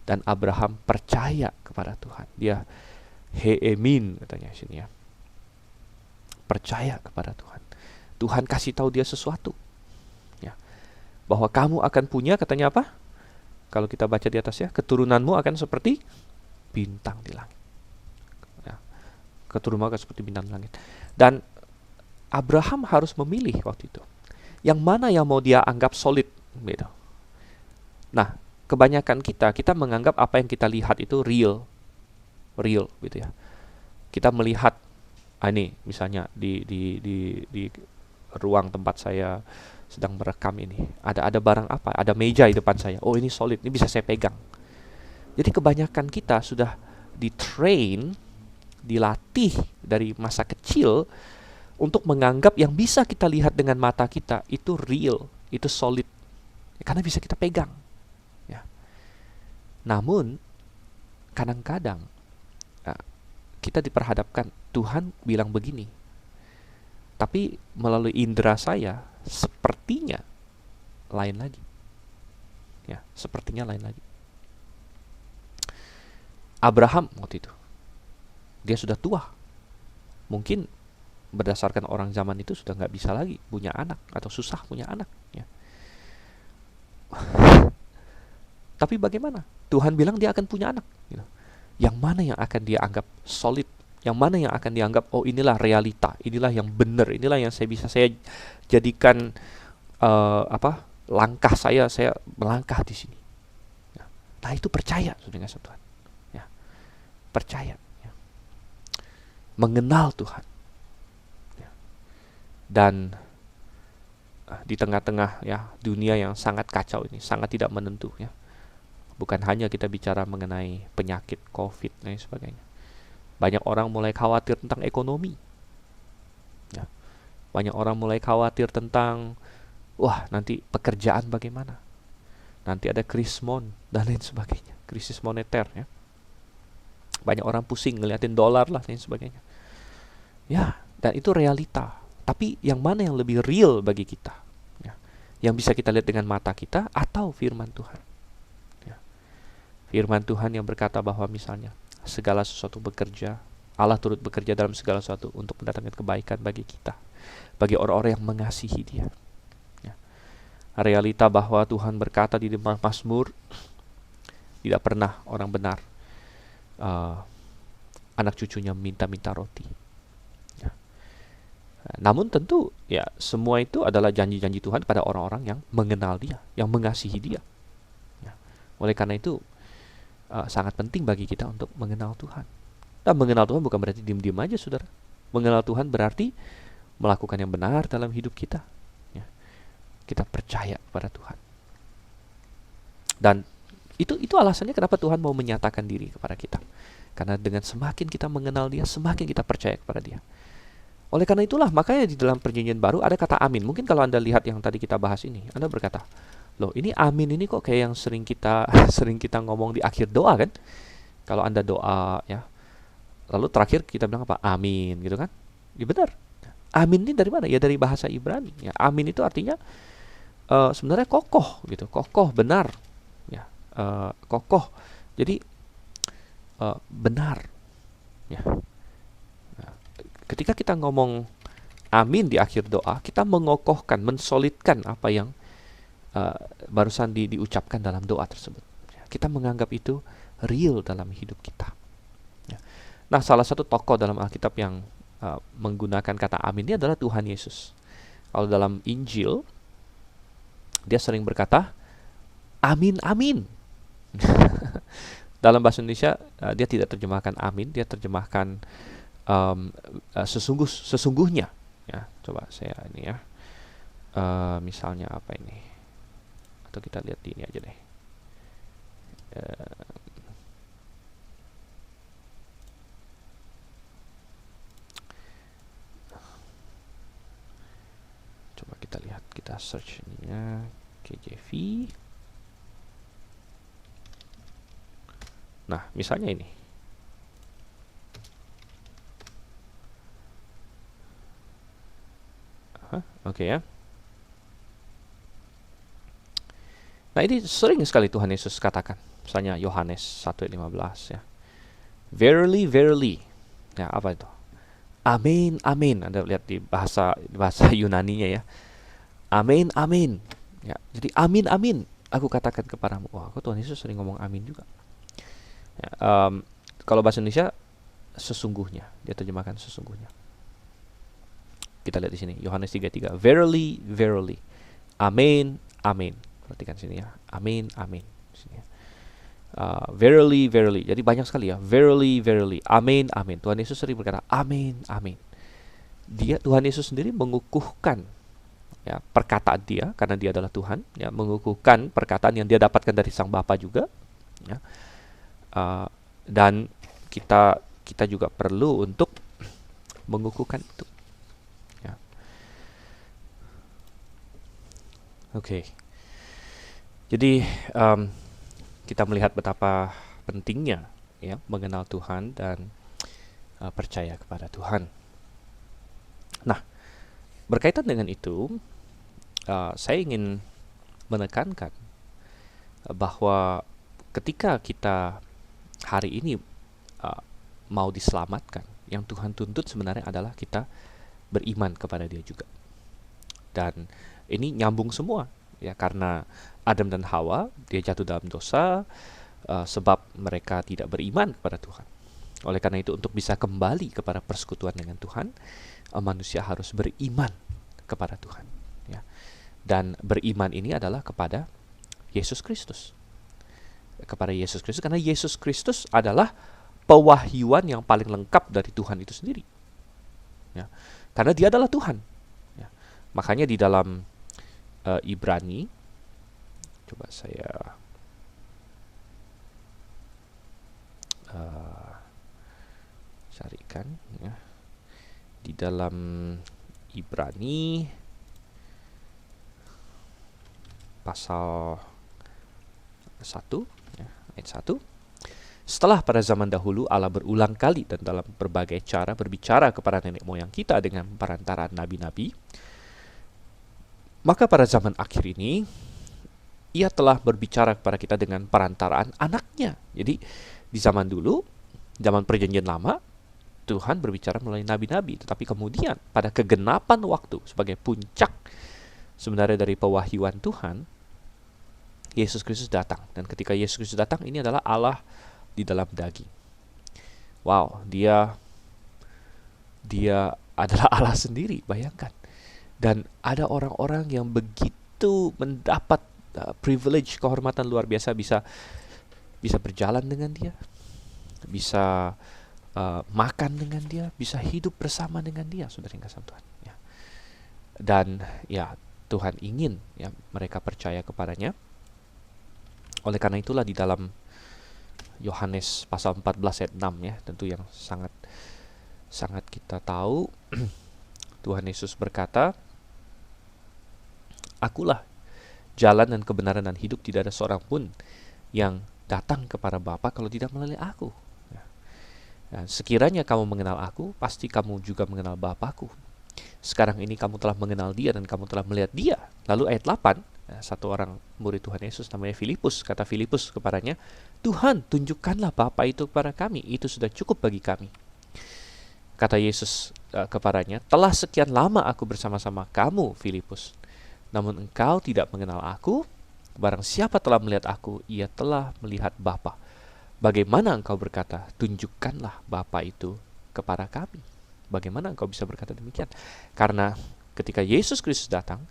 Dan Abraham percaya kepada Tuhan. Dia heemin katanya sini, ya. Percaya kepada Tuhan. Tuhan kasih tahu dia sesuatu, ya, bahwa kamu akan punya, katanya apa? Kalau kita baca di atas, ya, keturunanmu akan seperti bintang di langit. Ya. Keturunanmu akan seperti bintang di langit. Dan Abraham harus memilih waktu itu. Yang mana yang mau dia anggap solid, gitu. Nah, kebanyakan kita menganggap apa yang kita lihat itu real, gitu ya. Kita melihat, ini misalnya di ruang tempat saya sedang merekam ini. Ada barang apa? Ada meja di depan saya. Oh, ini solid, ini bisa saya pegang. Jadi kebanyakan kita sudah di-train, dilatih dari masa kecil untuk menganggap yang bisa kita lihat dengan mata kita itu real, itu solid. Karena bisa kita pegang. Ya. Namun, kadang-kadang kita diperhadapkan, Tuhan bilang begini, tapi melalui indera saya, sepertinya lain lagi. Ya, sepertinya lain lagi. Abraham waktu itu, dia sudah tua. Mungkin berdasarkan orang zaman itu sudah nggak bisa lagi punya anak atau susah punya anak. Ya. Tapi bagaimana? Tuhan bilang dia akan punya anak. Gitu. Yang mana yang akan dia anggap solid? Yang mana yang akan dianggap, oh inilah realita, inilah yang benar, inilah yang saya jadikan langkah saya melangkah di sini. Ya. Nah itu percaya, saudara Tuhan. Ya. Percaya. Ya. Mengenal Tuhan. Ya. Dan di tengah-tengah ya dunia yang sangat kacau ini, sangat tidak menentu ya. Bukan hanya kita bicara mengenai penyakit COVID dan sebagainya. Banyak orang mulai khawatir tentang ekonomi. Ya. Banyak orang mulai khawatir tentang, wah nanti pekerjaan bagaimana. Nanti ada krismon dan lain sebagainya. Krisis moneter ya. Banyak orang pusing ngeliatin dolar lah dan sebagainya. Ya, dan itu realita. Tapi yang mana yang lebih real bagi kita? Ya. Yang bisa kita lihat dengan mata kita atau firman Tuhan? Ya. Firman Tuhan yang berkata bahwa misalnya, segala sesuatu bekerja, Allah turut bekerja dalam segala sesuatu untuk mendatangkan kebaikan bagi kita, bagi orang-orang yang mengasihi Dia. Ya. Realita bahwa Tuhan berkata di Mazmur, tidak pernah orang benar anak cucunya minta-minta roti. Ya. Namun tentu ya semua itu adalah janji-janji Tuhan pada orang-orang yang mengenal Dia, yang mengasihi Dia. Ya. Oleh karena itu sangat penting bagi kita untuk mengenal Tuhan. Dan mengenal Tuhan bukan berarti diam-diam aja, saudara. Mengenal Tuhan berarti melakukan yang benar dalam hidup kita. Ya. Kita percaya kepada Tuhan. Dan itu alasannya kenapa Tuhan mau menyatakan diri kepada kita. Karena dengan semakin kita mengenal Dia, semakin kita percaya kepada Dia. Oleh karena itulah, makanya di dalam perjanjian baru ada kata amin. Mungkin kalau Anda lihat yang tadi kita bahas ini, Anda berkata, loh ini amin ini kok kayak yang sering kita ngomong di akhir doa kan? Kalau Anda doa ya, lalu terakhir kita bilang apa? Amin gitu kan? Ya benar. Amin ini dari mana? Ya dari bahasa Ibrani. Ya, amin itu artinya sebenarnya kokoh gitu, kokoh benar. Ya, kokoh. Jadi benar. Ya. Nah, ketika kita ngomong amin di akhir doa, kita mengokohkan, mensolidkan apa yang barusan diucapkan dalam doa tersebut. Kita menganggap itu real dalam hidup kita. Ya. Nah, salah satu tokoh dalam Alkitab yang menggunakan kata amin ini adalah Tuhan Yesus. Kalau dalam Injil, dia sering berkata, amin, amin. Dalam bahasa Indonesia, dia tidak terjemahkan amin, dia terjemahkan sesungguhnya. Ya, coba saya ini ya. Misalnya apa ini? Atau kita lihat di ini aja deh. Coba kita lihat, kita search ininya KJV. Nah, misalnya ini. Oke ya. Nah ini sering sekali Tuhan Yesus katakan. Misalnya Yohanes 1:15 ya. Verily, verily. Ya apa itu? Amin, amin. Anda lihat di bahasa Yunaninya ya. Amin, amin. Ya, jadi amin, amin. Aku katakan kepadamu. Wah, kok Tuhan Yesus sering ngomong amin juga. Ya, kalau bahasa Indonesia sesungguhnya, dia terjemahkan sesungguhnya. Kita lihat di sini Yohanes 3:3. Verily, verily. Amin, amin. Perhatikan sini ya. Amin, amin. Sini ya. Verily, verily. Jadi banyak sekali ya. Verily, verily. Amin, amin. Tuhan Yesus sering berkata, amin, amin. Tuhan Yesus sendiri mengukuhkan ya, perkataan dia karena dia adalah Tuhan, ya, mengukuhkan perkataan yang dia dapatkan dari Sang Bapa juga, ya. Dan kita juga perlu untuk mengukuhkan itu, ya. Oke. Jadi kita melihat betapa pentingnya, ya, mengenal Tuhan dan percaya kepada Tuhan. Nah, berkaitan dengan itu, saya ingin menekankan bahwa ketika kita hari ini mau diselamatkan, yang Tuhan tuntut sebenarnya adalah kita beriman kepada Dia juga. Dan ini nyambung semua, ya, karena Adam dan Hawa dia jatuh dalam dosa sebab mereka tidak beriman kepada Tuhan. Oleh karena itu, untuk bisa kembali kepada persekutuan dengan Tuhan, manusia harus beriman kepada Tuhan, ya. Dan beriman ini adalah kepada Yesus Kristus. Kepada Yesus Kristus, karena Yesus Kristus adalah pewahyuan yang paling lengkap dari Tuhan itu sendiri, ya. Karena Dia adalah Tuhan, ya. Makanya di dalam Ibrani, coba saya carikan, ya. Di dalam Ibrani pasal 1, ya, ayat 1. Setelah pada zaman dahulu Allah berulang kali dan dalam berbagai cara berbicara kepada nenek moyang kita dengan perantaraan nabi-nabi, maka pada zaman akhir ini Ia telah berbicara kepada kita dengan perantaraan anaknya. Jadi di zaman dulu, zaman perjanjian lama, Tuhan berbicara melalui nabi-nabi, tetapi kemudian pada kegenapan waktu sebagai puncak sebenarnya dari pewahyuan Tuhan, Yesus Kristus datang. Dan ketika Yesus Kristus datang, ini adalah Allah di dalam daging. Wow, dia adalah Allah sendiri, bayangkan. Dan ada orang-orang yang begitu mendapat privilege, kehormatan luar biasa, bisa berjalan dengan Dia, bisa makan dengan Dia, bisa hidup bersama dengan Dia, saudara yang kasih Tuhan, ya. Dan ya, Tuhan ingin, ya, mereka percaya kepadanya. Oleh karena itulah di dalam Yohanes pasal 14 ayat 6, ya, tentu yang sangat kita tahu, Tuhan Yesus berkata, Akulah jalan dan kebenaran dan hidup, tidak ada seorang pun yang datang kepada Bapa kalau tidak melalui Aku. Dan sekiranya kamu mengenal Aku, pasti kamu juga mengenal Bapa-Ku. Sekarang ini kamu telah mengenal Dia dan kamu telah melihat Dia. Lalu ayat 8, satu orang murid Tuhan Yesus namanya Filipus, kata Filipus kepadanya, Tuhan, tunjukkanlah Bapa itu kepada kami, itu sudah cukup bagi kami. Kata Yesus kepadanya, telah sekian lama Aku bersama-sama kamu, Filipus, namun engkau tidak mengenal Aku. Barang siapa telah melihat Aku, ia telah melihat Bapa. Bagaimana engkau berkata, tunjukkanlah Bapa itu kepada kami? Bagaimana engkau bisa berkata demikian? Karena ketika Yesus Kristus datang,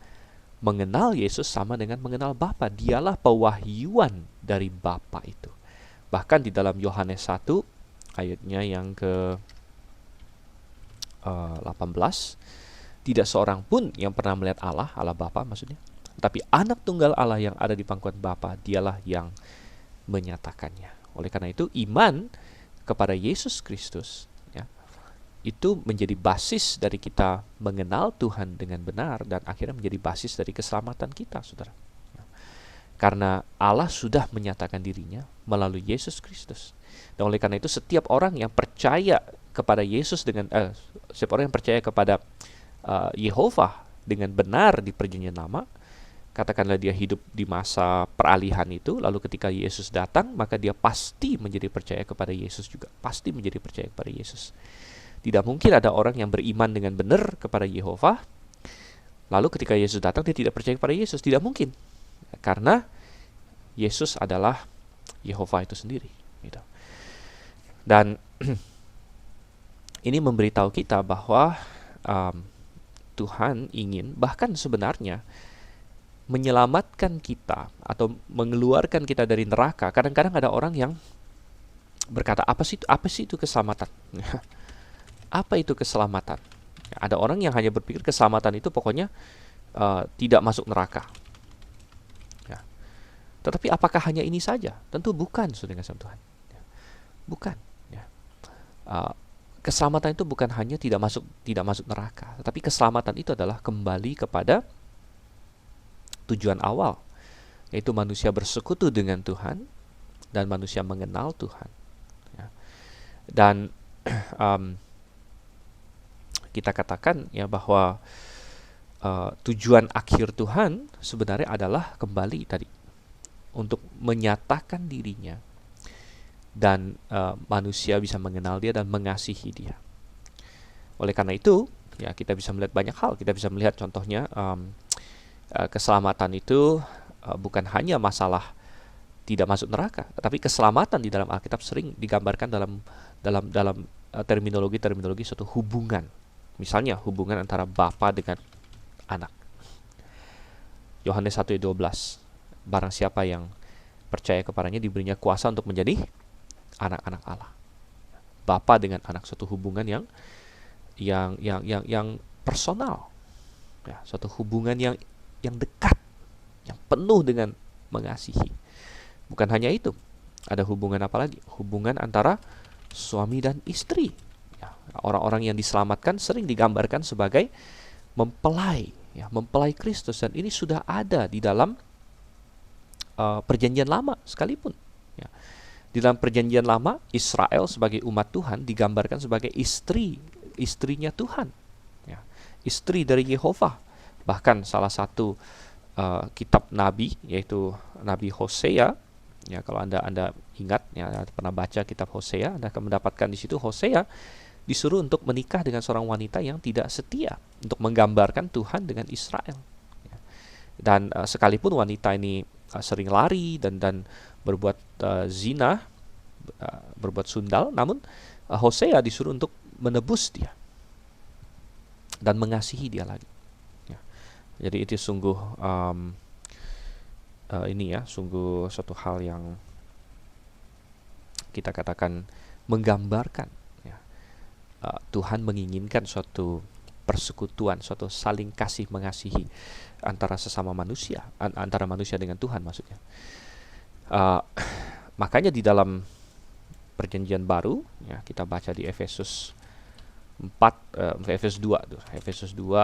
mengenal Yesus sama dengan mengenal Bapa. Dialah pewahyuan dari Bapa itu. Bahkan di dalam Yohanes 1 ayatnya yang ke 18, tidak seorang pun yang pernah melihat Allah Bapa maksudnya, tapi anak tunggal Allah yang ada di pangkuan Bapa, dialah yang menyatakannya. Oleh karena itu, iman kepada Yesus Kristus, ya, itu menjadi basis dari kita mengenal Tuhan dengan benar, dan akhirnya menjadi basis dari keselamatan kita, saudara. Karena Allah sudah menyatakan dirinya melalui Yesus Kristus. Dan oleh karena itu, setiap orang yang percaya kepada Yesus setiap orang yang percaya kepada Yehovah dengan benar di perjanjian lama, katakanlah dia hidup di masa peralihan itu, lalu ketika Yesus datang, maka dia pasti menjadi percaya kepada Yesus juga. Pasti menjadi percaya kepada Yesus. Tidak mungkin ada orang yang beriman dengan benar kepada Yehovah, lalu ketika Yesus datang dia tidak percaya kepada Yesus. Tidak mungkin. Karena Yesus adalah Yehovah itu sendiri, gitu. Dan ini memberitahu kita bahwa Tuhan ingin, bahkan sebenarnya menyelamatkan kita atau mengeluarkan kita dari neraka. Kadang-kadang ada orang yang berkata, apa sih itu keselamatan? Apa itu keselamatan? Ada orang yang hanya berpikir keselamatan itu pokoknya tidak masuk neraka. Ya. Tetapi apakah hanya ini saja? Tentu bukan, saudara kasih Tuhan. Ya. Bukan. Ya. Keselamatan itu bukan hanya tidak masuk neraka, tetapi keselamatan itu adalah kembali kepada tujuan awal, yaitu manusia bersekutu dengan Tuhan dan manusia mengenal Tuhan. Ya. Dan kita katakan ya bahwa tujuan akhir Tuhan sebenarnya adalah kembali tadi untuk menyatakan dirinya dan manusia bisa mengenal dia dan mengasihi dia. Oleh karena itu ya kita bisa melihat banyak hal. Kita bisa melihat contohnya keselamatan itu bukan hanya masalah tidak masuk neraka, tetapi keselamatan di dalam Alkitab sering digambarkan dalam terminologi suatu hubungan. Misalnya hubungan antara bapa dengan anak. Yohanes 1:12. Barang siapa yang percaya kepadanya diberinya kuasa untuk menjadi anak-anak Allah. Bapa dengan anak, suatu hubungan yang personal. Ya, suatu hubungan yang dekat, yang penuh dengan mengasihi. Bukan hanya itu, ada hubungan apa lagi? Hubungan antara suami dan istri. Ya, orang-orang yang diselamatkan sering digambarkan sebagai mempelai, ya, mempelai Kristus, dan ini sudah ada di dalam perjanjian lama sekalipun. Ya. Di dalam perjanjian lama, Israel sebagai umat Tuhan digambarkan sebagai istrinya Tuhan, ya, istri dari Yehova. Bahkan salah satu kitab nabi, yaitu Nabi Hosea. Ya, kalau Anda ingat, ya, pernah baca kitab Hosea, Anda akan mendapatkan di situ Hosea disuruh untuk menikah dengan seorang wanita yang tidak setia, untuk menggambarkan Tuhan dengan Israel. Ya. Dan sekalipun wanita ini sering lari dan berbuat zina, berbuat sundal, namun Hosea disuruh untuk menebus dia dan mengasihi dia lagi. Ya. Jadi itu sungguh sungguh suatu hal yang kita katakan menggambarkan, ya, Tuhan menginginkan suatu persekutuan, suatu saling kasih mengasihi antara sesama manusia, antara manusia dengan Tuhan maksudnya. Makanya di dalam perjanjian baru, ya, kita baca di Efesus 2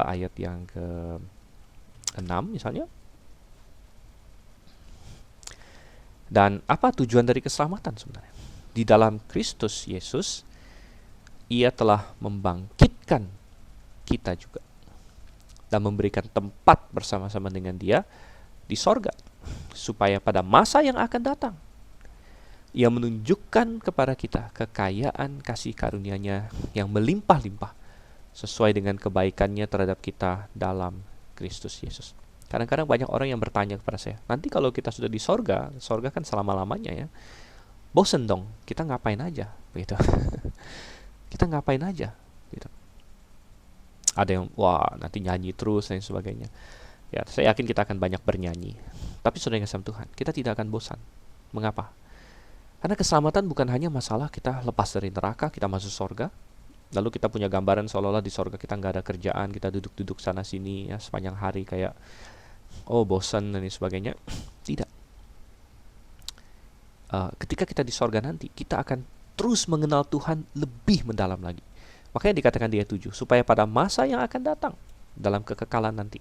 ayat yang ke-6 misalnya. Dan apa tujuan dari keselamatan sebenarnya? Di dalam Kristus Yesus, Ia telah membangkitkan kita juga dan memberikan tempat bersama-sama dengan Dia di sorga, supaya pada masa yang akan datang Ia menunjukkan kepada kita kekayaan kasih karunia-Nya yang melimpah-limpah sesuai dengan kebaikan-Nya terhadap kita dalam Kristus Yesus. Kadang-kadang banyak orang yang bertanya kepada saya, nanti kalau kita sudah di sorga kan selama-lamanya ya, bosen dong, kita ngapain aja, begitu. Kita ngapain aja, gitu. Ada yang, wah nanti nyanyi terus dan sebagainya. Ya, saya yakin kita akan banyak bernyanyi. Tapi saudara yang kasih Tuhan, kita tidak akan bosan. Mengapa? Karena keselamatan bukan hanya masalah kita lepas dari neraka, kita masuk sorga, lalu kita punya gambaran seolah-olah di sorga kita nggak ada kerjaan, kita duduk-duduk sana sini ya sepanjang hari kayak bosan dan sebagainya. Tidak. Ketika kita di sorga nanti, kita akan terus mengenal Tuhan lebih mendalam lagi. Makanya dikatakan di ayat 7, supaya pada masa yang akan datang dalam kekekalan nanti,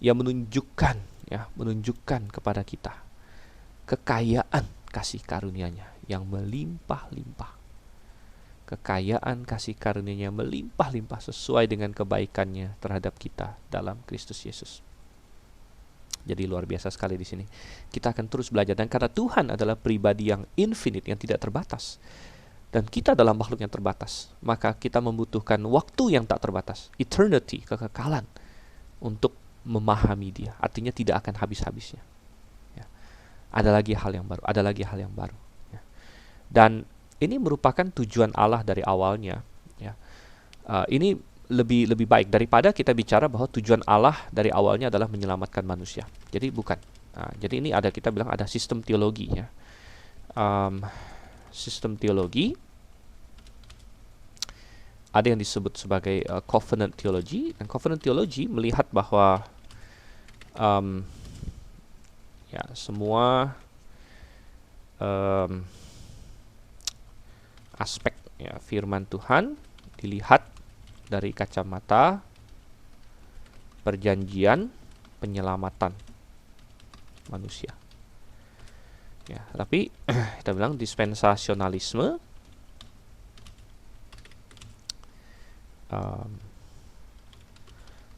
Ia menunjukkan kepada kita kekayaan kasih karunia-Nya yang melimpah-limpah. Kekayaan kasih karunia-Nya melimpah-limpah sesuai dengan kebaikan-Nya terhadap kita dalam Kristus Yesus. Jadi luar biasa sekali di sini. Kita akan terus belajar, dan karena Tuhan adalah pribadi yang infinite, yang tidak terbatas, dan kita adalah makhluk yang terbatas, maka kita membutuhkan waktu yang tak terbatas, eternity, kekekalan, untuk memahami Dia. Artinya tidak akan habis-habisnya. Ya. Ada lagi hal yang baru, Ya. Dan ini merupakan tujuan Allah dari awalnya. Ya. Ini lebih baik daripada kita bicara bahwa tujuan Allah dari awalnya adalah menyelamatkan manusia. Jadi bukan. Jadi ini kita bilang ada sistem teologi, ya. Sistem teologi ada yang disebut sebagai covenant theology, dan covenant theology melihat bahwa um, ya semua aspek ya firman Tuhan dilihat dari kacamata perjanjian penyelamatan manusia. Ya, tapi kita bilang dispensasionalisme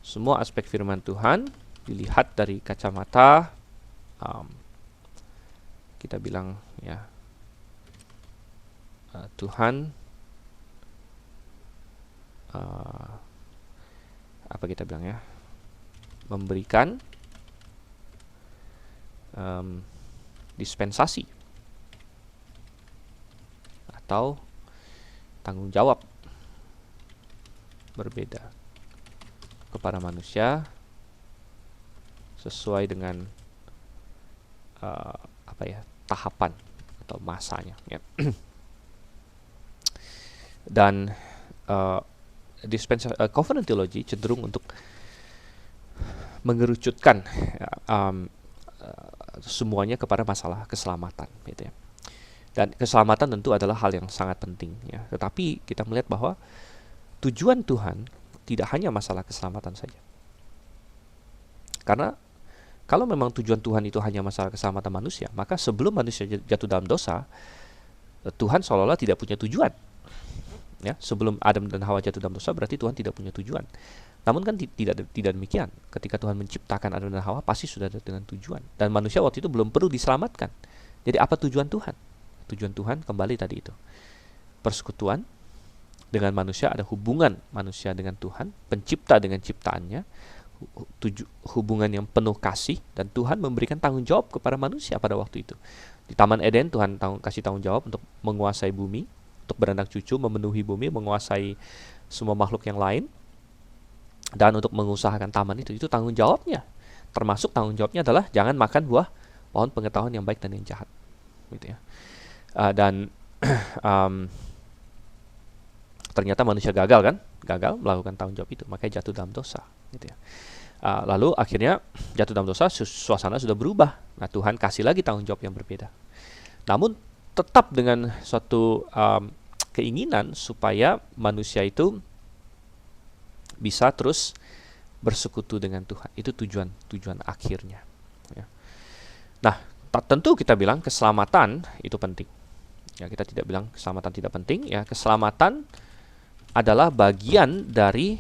semua aspek firman Tuhan dilihat dari kacamata kita bilang ya Tuhan apa kita bilang ya memberikan dispensasi atau tanggung jawab berbeda kepada manusia sesuai dengan tahapan atau masanya ya. Dan covenant theology cenderung untuk mengerucutkan semuanya kepada masalah keselamatan gitu ya. Dan keselamatan tentu adalah hal yang sangat penting ya. Tetapi kita melihat bahwa tujuan Tuhan tidak hanya masalah keselamatan saja. Karena kalau memang tujuan Tuhan itu hanya masalah keselamatan manusia, maka sebelum manusia jatuh dalam dosa, Tuhan seolah-olah tidak punya tujuan. Ya, sebelum Adam dan Hawa jatuh dalam dosa, berarti Tuhan tidak punya tujuan. Namun kan tidak demikian. Ketika Tuhan menciptakan Adam dan Hawa, pasti sudah ada dengan tujuan. Dan manusia waktu itu belum perlu diselamatkan. Jadi apa tujuan Tuhan? Tujuan Tuhan kembali tadi itu. Persekutuan dengan manusia, ada hubungan manusia dengan Tuhan, pencipta dengan ciptaannya, hubungan yang penuh kasih, dan Tuhan memberikan tanggung jawab kepada manusia pada waktu itu. Di Taman Eden Tuhan kasih tanggung jawab untuk menguasai bumi, untuk beranak cucu, memenuhi bumi, menguasai semua makhluk yang lain, dan untuk mengusahakan taman itu tanggung jawabnya. Termasuk tanggung jawabnya adalah jangan makan buah pohon pengetahuan yang baik dan yang jahat, gitu ya. Dan ternyata manusia gagal melakukan tanggung jawab itu, makanya jatuh dalam dosa, gitu ya. Lalu akhirnya jatuh dalam dosa, suasana sudah berubah. Nah, Tuhan kasih lagi tanggung jawab yang berbeda. Namun tetap dengan suatu keinginan supaya manusia itu bisa terus bersekutu dengan Tuhan. Itu tujuan akhirnya. Ya. Nah, tentu kita bilang keselamatan itu penting. Ya, kita tidak bilang keselamatan tidak penting. Ya, keselamatan adalah bagian dari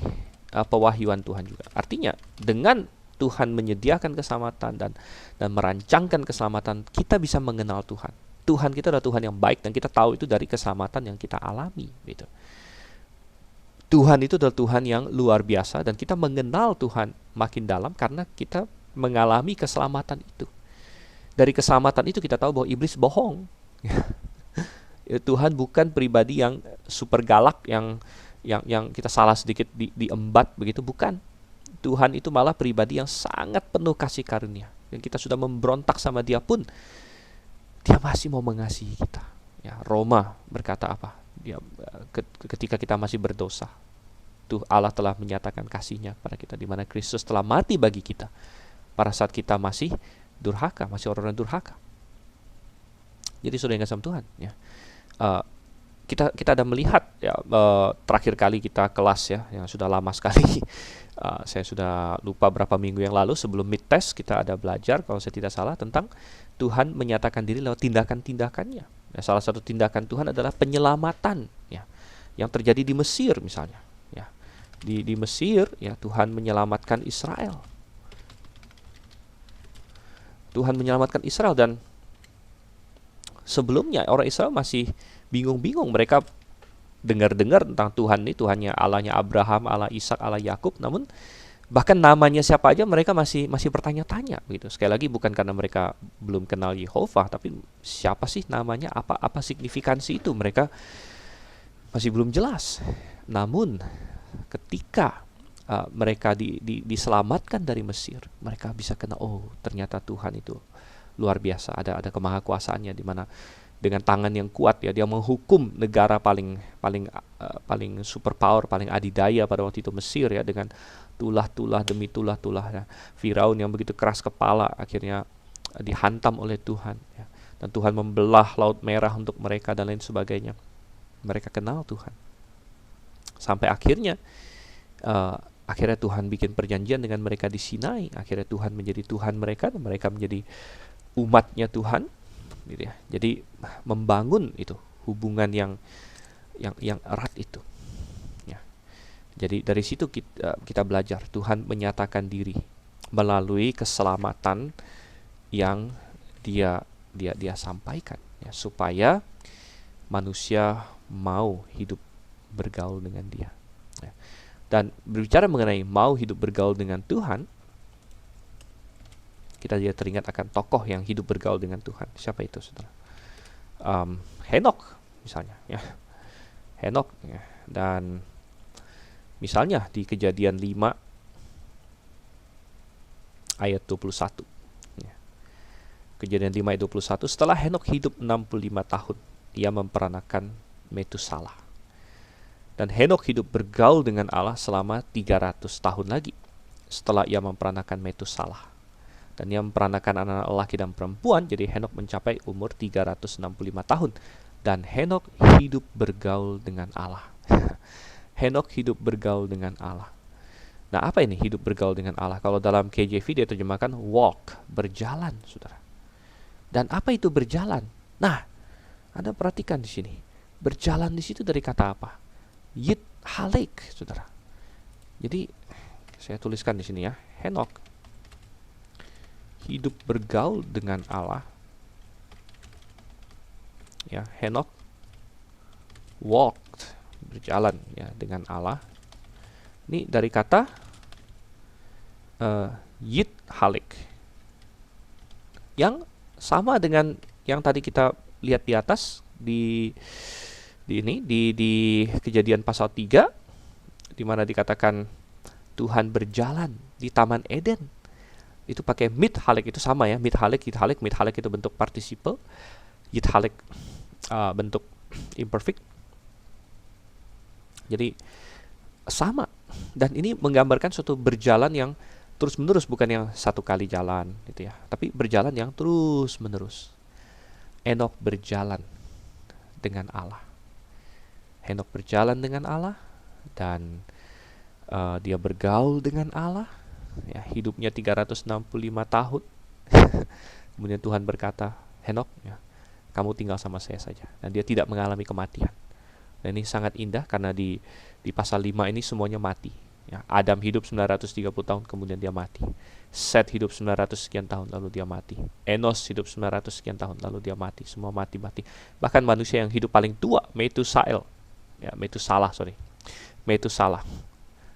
pewahyuan Tuhan juga. Artinya dengan Tuhan menyediakan keselamatan dan merancangkan keselamatan, kita bisa mengenal Tuhan. Tuhan kita adalah Tuhan yang baik, dan kita tahu itu dari keselamatan yang kita alami, gitu. Tuhan itu adalah Tuhan yang luar biasa, dan kita mengenal Tuhan makin dalam karena kita mengalami keselamatan itu. Dari keselamatan itu kita tahu bahwa iblis bohong. Tuhan bukan pribadi yang super galak, yang kita salah sedikit diembat begitu, bukan. Tuhan itu malah pribadi yang sangat penuh kasih karunia. Yang kita sudah memberontak sama Dia pun, Dia masih mau mengasihi kita. Ya, Roma berkata apa? Dia ketika kita masih berdosa, Allah telah menyatakan kasih-Nya kepada kita, di mana Kristus telah mati bagi kita pada saat kita masih durhaka, masih orang-orang durhaka. Jadi sudah ingat sama Tuhan, ya. Kita ada melihat ya, terakhir kali kita kelas ya, yang sudah lama sekali. Saya sudah lupa berapa minggu yang lalu sebelum mid test kita ada belajar, kalau saya tidak salah, tentang Tuhan menyatakan diri lewat tindakan-tindakannya. Ya, salah satu tindakan Tuhan adalah penyelamatan, ya, yang terjadi di Mesir misalnya. Ya, di Mesir ya, Tuhan menyelamatkan Israel. Tuhan menyelamatkan Israel, dan sebelumnya orang Israel masih bingung-bingung. Mereka dengar-dengar tentang Tuhan ini, Tuhannya Allahnya Abraham, Allah Ishak, Allah Yakub, namun bahkan namanya siapa aja mereka masih bertanya-tanya gitu. Sekali lagi bukan karena mereka belum kenal Yehovah, tapi siapa sih namanya, apa signifikansi itu, mereka masih belum jelas. Namun ketika mereka diselamatkan dari Mesir, mereka bisa kenal, oh ternyata Tuhan itu luar biasa, ada kemahakuasaannya, di mana dengan tangan yang kuat ya, Dia menghukum negara paling superpower, paling adidaya pada waktu itu, Mesir ya, dengan tulah-tulah demi tulah-tulah ya. Firaun yang begitu keras kepala akhirnya dihantam oleh Tuhan ya. Dan Tuhan membelah Laut Merah untuk mereka dan lain sebagainya. Mereka kenal Tuhan sampai akhirnya Tuhan bikin perjanjian dengan mereka di Sinai. Akhirnya Tuhan menjadi Tuhan mereka dan mereka menjadi umatnya Tuhan gitu ya. Jadi membangun itu hubungan yang erat itu ya. Jadi dari situ kita belajar Tuhan menyatakan diri melalui keselamatan yang dia sampaikan ya, supaya manusia mau hidup bergaul dengan dia ya. Dan berbicara mengenai mau hidup bergaul dengan Tuhan, kita dia teringat akan tokoh yang hidup bergaul dengan Tuhan. Siapa itu, saudara? Henokh misalnya ya. Henokh ya. Dan misalnya di Kejadian 5 ayat 21 ya. Kejadian 5 ayat 21, setelah Henokh hidup 65 tahun, ia memperanakan Metusalah. Dan Henokh hidup bergaul dengan Allah selama 300 tahun lagi setelah ia memperanakan Metusalah. Dan ia memperanakan anak laki dan perempuan, jadi Henokh mencapai umur 365 tahun. Dan Henokh hidup bergaul dengan Allah. Henokh hidup bergaul dengan Allah. Nah, apa ini hidup bergaul dengan Allah? Kalau dalam KJV dia terjemahkan walk, berjalan, saudara. Dan apa itu berjalan? Nah, Anda perhatikan di sini. Berjalan di situ dari kata apa? Yit halik, saudara. Jadi saya tuliskan di sini ya, Henokh hidup bergaul dengan Allah. Ya, Henokh walked, berjalan ya dengan Allah. Ini dari kata yit halik, yang sama dengan yang tadi kita lihat di atas di Kejadian pasal 3, di mana dikatakan Tuhan berjalan di Taman Eden. Itu pakai mit halik, itu sama ya, mit halik, yit halik. Mit halik itu bentuk participle, yit halik bentuk imperfect. Jadi sama, dan ini menggambarkan suatu berjalan yang terus menerus, bukan yang satu kali jalan gitu ya, tapi berjalan yang terus menerus. Henokh berjalan dengan Allah. Henokh berjalan dengan Allah dan dia bergaul dengan Allah ya, hidupnya 365 tahun. Kemudian Tuhan berkata, Henokh ya, kamu tinggal sama saya saja. Dan dia tidak mengalami kematian. Dan ini sangat indah karena di pasal 5 ini semuanya mati ya. Adam hidup 930 tahun kemudian dia mati. Set hidup 900 sekian tahun lalu dia mati. Enos hidup 900 sekian tahun lalu dia mati. Semua mati. Bahkan manusia yang hidup paling tua, Metusalah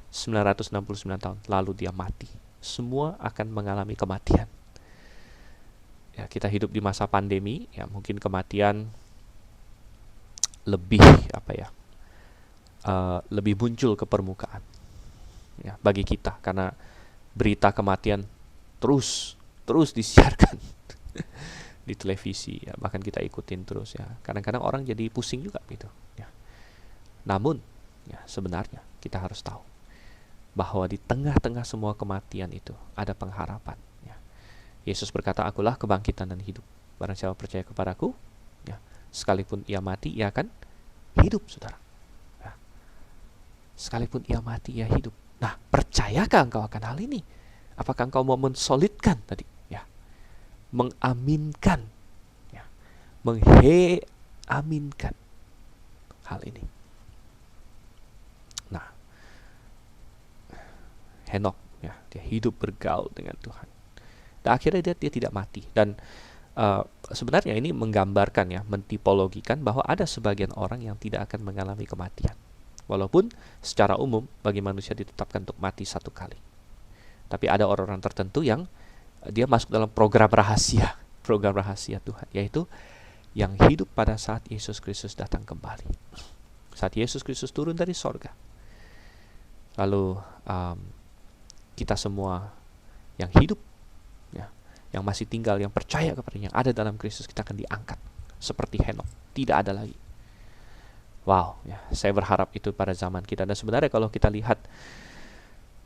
969 tahun lalu dia mati. Semua akan mengalami kematian. Ya, kita hidup di masa pandemi ya, mungkin kematian lebih lebih muncul ke permukaan ya bagi kita, karena berita kematian terus disiarkan di televisi ya, bahkan kita ikutin terus ya. Kadang-kadang orang jadi pusing juga gitu ya. Namun ya, sebenarnya kita harus tahu bahwa di tengah-tengah semua kematian itu ada pengharapan ya. Yesus berkata, akulah kebangkitan dan hidup. Barang siapa percaya kepadaku ya, sekalipun ia mati ia akan hidup, saudara ya. Sekalipun ia mati ia hidup. Nah, percayakah engkau akan hal ini? Apakah engkau mau mensolidkan tadi ya, mengaminkan ya, aminkan hal ini? Nah, Henokh ya, dia hidup bergaul dengan Tuhan. Dan akhirnya dia tidak mati. Dan sebenarnya ini menggambarkan ya, mentipologikan bahwa ada sebagian orang yang tidak akan mengalami kematian. Walaupun secara umum bagi manusia ditetapkan untuk mati satu kali. Tapi ada orang-orang tertentu yang dia masuk dalam program rahasia Tuhan, yaitu yang hidup pada saat Yesus Kristus datang kembali. Saat Yesus Kristus turun dari sorga. Lalu kita semua yang hidup ya, yang masih tinggal, yang percaya kepadanya, yang ada dalam Kristus, kita akan diangkat seperti Henokh, tidak ada lagi. Wow ya, saya berharap itu pada zaman kita. Dan sebenarnya kalau kita lihat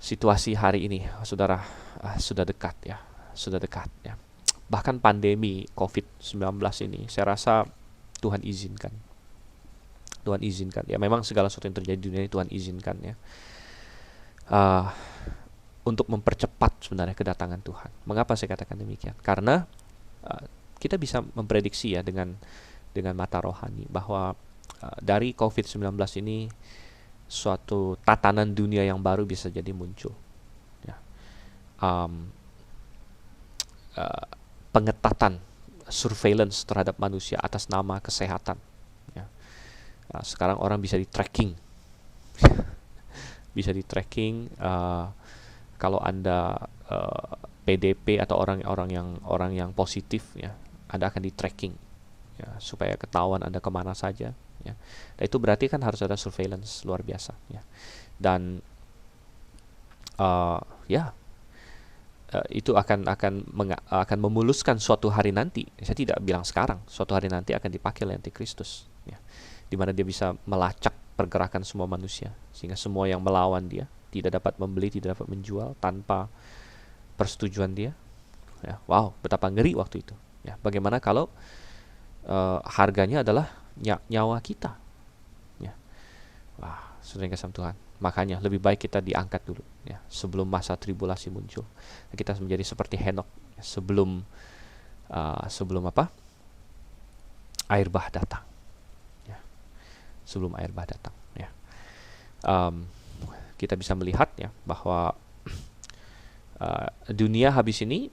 situasi hari ini, saudara, sudah dekat ya, sudah dekat ya. Bahkan pandemi COVID-19 ini, saya rasa Tuhan izinkan. Tuhan izinkan ya. Memang segala sesuatu yang terjadi di dunia ini Tuhan izinkan ya. Untuk mempercepat sebenarnya kedatangan Tuhan. Mengapa saya katakan demikian? Karena kita bisa memprediksi ya dengan mata rohani bahwa dari COVID-19 ini suatu tatanan dunia yang baru bisa jadi muncul. Ya. Pengetatan surveillance terhadap manusia atas nama kesehatan. Ya. Sekarang orang bisa di tracking, bisa di tracking. Kalau Anda PDP atau orang yang positif, ya, Anda akan di tracking, ya, supaya ketahuan Anda kemana saja. Ya. Nah, itu berarti kan harus ada surveillance luar biasa. Ya. Dan itu akan memuluskan suatu hari nanti. Saya tidak bilang sekarang, suatu hari nanti akan dipakai oleh Antikristus, ya, di mana dia bisa melacak pergerakan semua manusia, sehingga semua yang melawan dia tidak dapat membeli, tidak dapat menjual tanpa persetujuan dia. Ya, wow, betapa ngeri waktu itu. Ya, bagaimana kalau harganya adalah nyawa kita? Ya, wah, saudara yang kasih Tuhan. Makanya lebih baik kita diangkat dulu, ya, sebelum masa tribulasi muncul. Kita menjadi seperti Henok, ya, sebelum air bah datang, ya, sebelum air bah datang. Ya. Kita bisa melihat ya bahwa dunia habis ini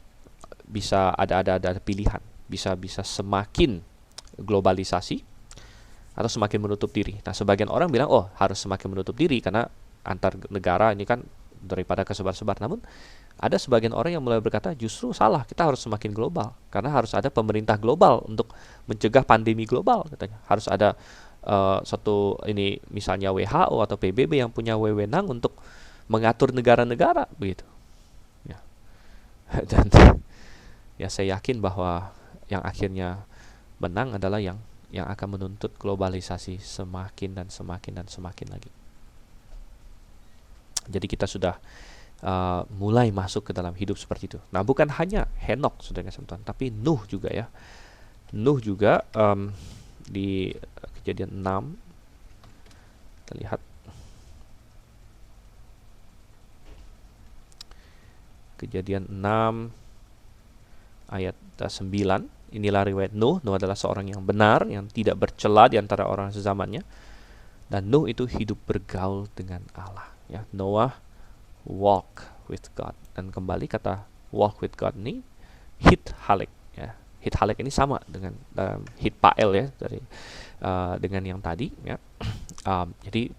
bisa ada pilihan, bisa semakin globalisasi atau semakin menutup diri. Nah, sebagian orang bilang, oh, harus semakin menutup diri karena antar negara ini kan daripada kesebar-sebar. Namun ada sebagian orang yang mulai berkata, justru salah, kita harus semakin global karena harus ada pemerintah global untuk mencegah pandemi global, katanya. Harus ada satu ini misalnya WHO atau PBB yang punya wewenang untuk mengatur negara-negara, begitu. Ya. Dan ya, saya yakin bahwa yang akhirnya menang adalah yang akan menuntut globalisasi semakin dan semakin dan semakin lagi. Jadi kita sudah mulai masuk ke dalam hidup seperti itu. Nah, bukan hanya Henok, saudara kasih Tuhan, tapi Nuh juga ya. Nuh juga di Kejadian 6, kita lihat Kejadian 6 ayat 9. Inilah riwayat Nuh. Nuh adalah seorang yang benar, yang tidak bercela di antara orang sezamannya. Dan Nuh itu hidup bergaul dengan Allah. Ya, Noah walk with God. Dan kembali kata walk with God ini hit halek. Ya, hit halek ini sama dengan hit pael ya dari dengan yang tadi. Ya, jadi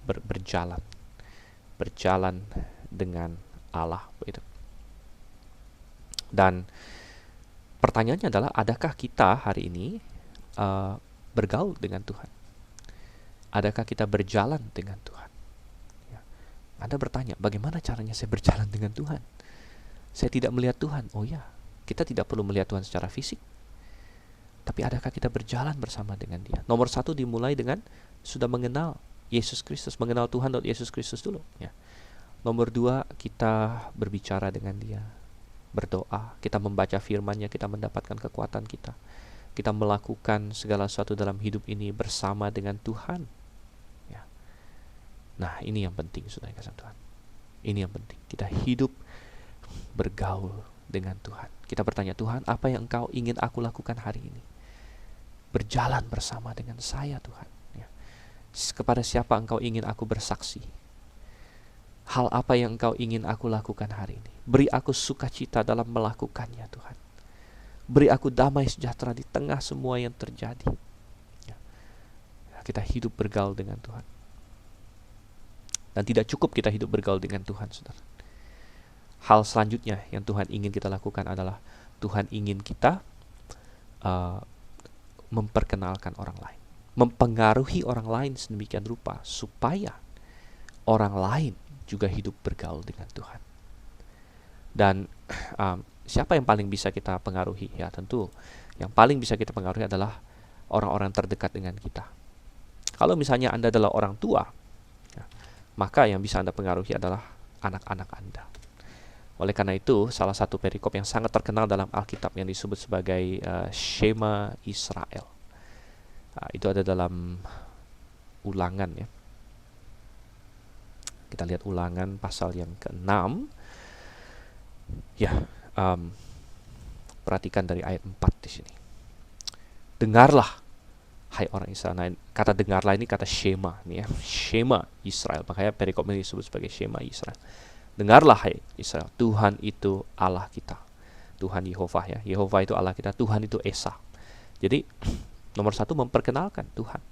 berjalan dengan Allah begitu. Dan pertanyaannya adalah, adakah kita hari ini bergaul dengan Tuhan? Adakah kita berjalan dengan Tuhan? Ya. Anda bertanya, bagaimana caranya saya berjalan dengan Tuhan? Saya tidak melihat Tuhan. Oh ya, kita tidak perlu melihat Tuhan secara fisik. Tapi adakah kita berjalan bersama dengan Dia? Nomor 1 dimulai dengan sudah mengenal Yesus Kristus, mengenal Tuhan dan Yesus Kristus dulu. Ya. Nomor 2, kita berbicara dengan Dia, berdoa, kita membaca firman-Nya, kita mendapatkan kekuatan kita. Kita melakukan segala sesuatu dalam hidup ini bersama dengan Tuhan. Ya. Nah, ini yang penting, saudara kasih Tuhan. Ini yang penting. Kita hidup bergaul dengan Tuhan. Kita bertanya, Tuhan, apa yang Engkau ingin aku lakukan hari ini? Berjalan bersama dengan saya, Tuhan. Ya. Kepada siapa Engkau ingin aku bersaksi? Hal apa yang Engkau ingin aku lakukan hari ini? Beri aku sukacita dalam melakukannya, Tuhan. Beri aku damai sejahtera di tengah semua yang terjadi. Ya. Kita hidup bergaul dengan Tuhan. Dan tidak cukup kita hidup bergaul dengan Tuhan, saudara. Hal selanjutnya yang Tuhan ingin kita lakukan adalah Tuhan ingin kita memperkenalkan orang lain, mempengaruhi orang lain sedemikian rupa supaya orang lain juga hidup bergaul dengan Tuhan. Dan siapa yang paling bisa kita pengaruhi? Ya, tentu yang paling bisa kita pengaruhi adalah orang-orang terdekat dengan kita. Kalau misalnya Anda adalah orang tua, ya, maka yang bisa Anda pengaruhi adalah anak-anak Anda. Oleh karena itu, salah satu perikop yang sangat terkenal dalam Alkitab yang disebut sebagai Shema Israel. Itu ada dalam Ulangan ya. Kita lihat Ulangan pasal yang ke-6. Ya, perhatikan dari ayat 4 di sini. Dengarlah, hai orang Israel. Nah, kata dengarlah ini kata Shema nih ya. Shema Israel. Makanya perikop ini disebut sebagai Shema Israel. Dengarlah hai Israel, Tuhan itu Allah kita. Tuhan Yehovah ya. Yehovah itu Allah kita, Tuhan itu Esa. Jadi nomor satu memperkenalkan Tuhan.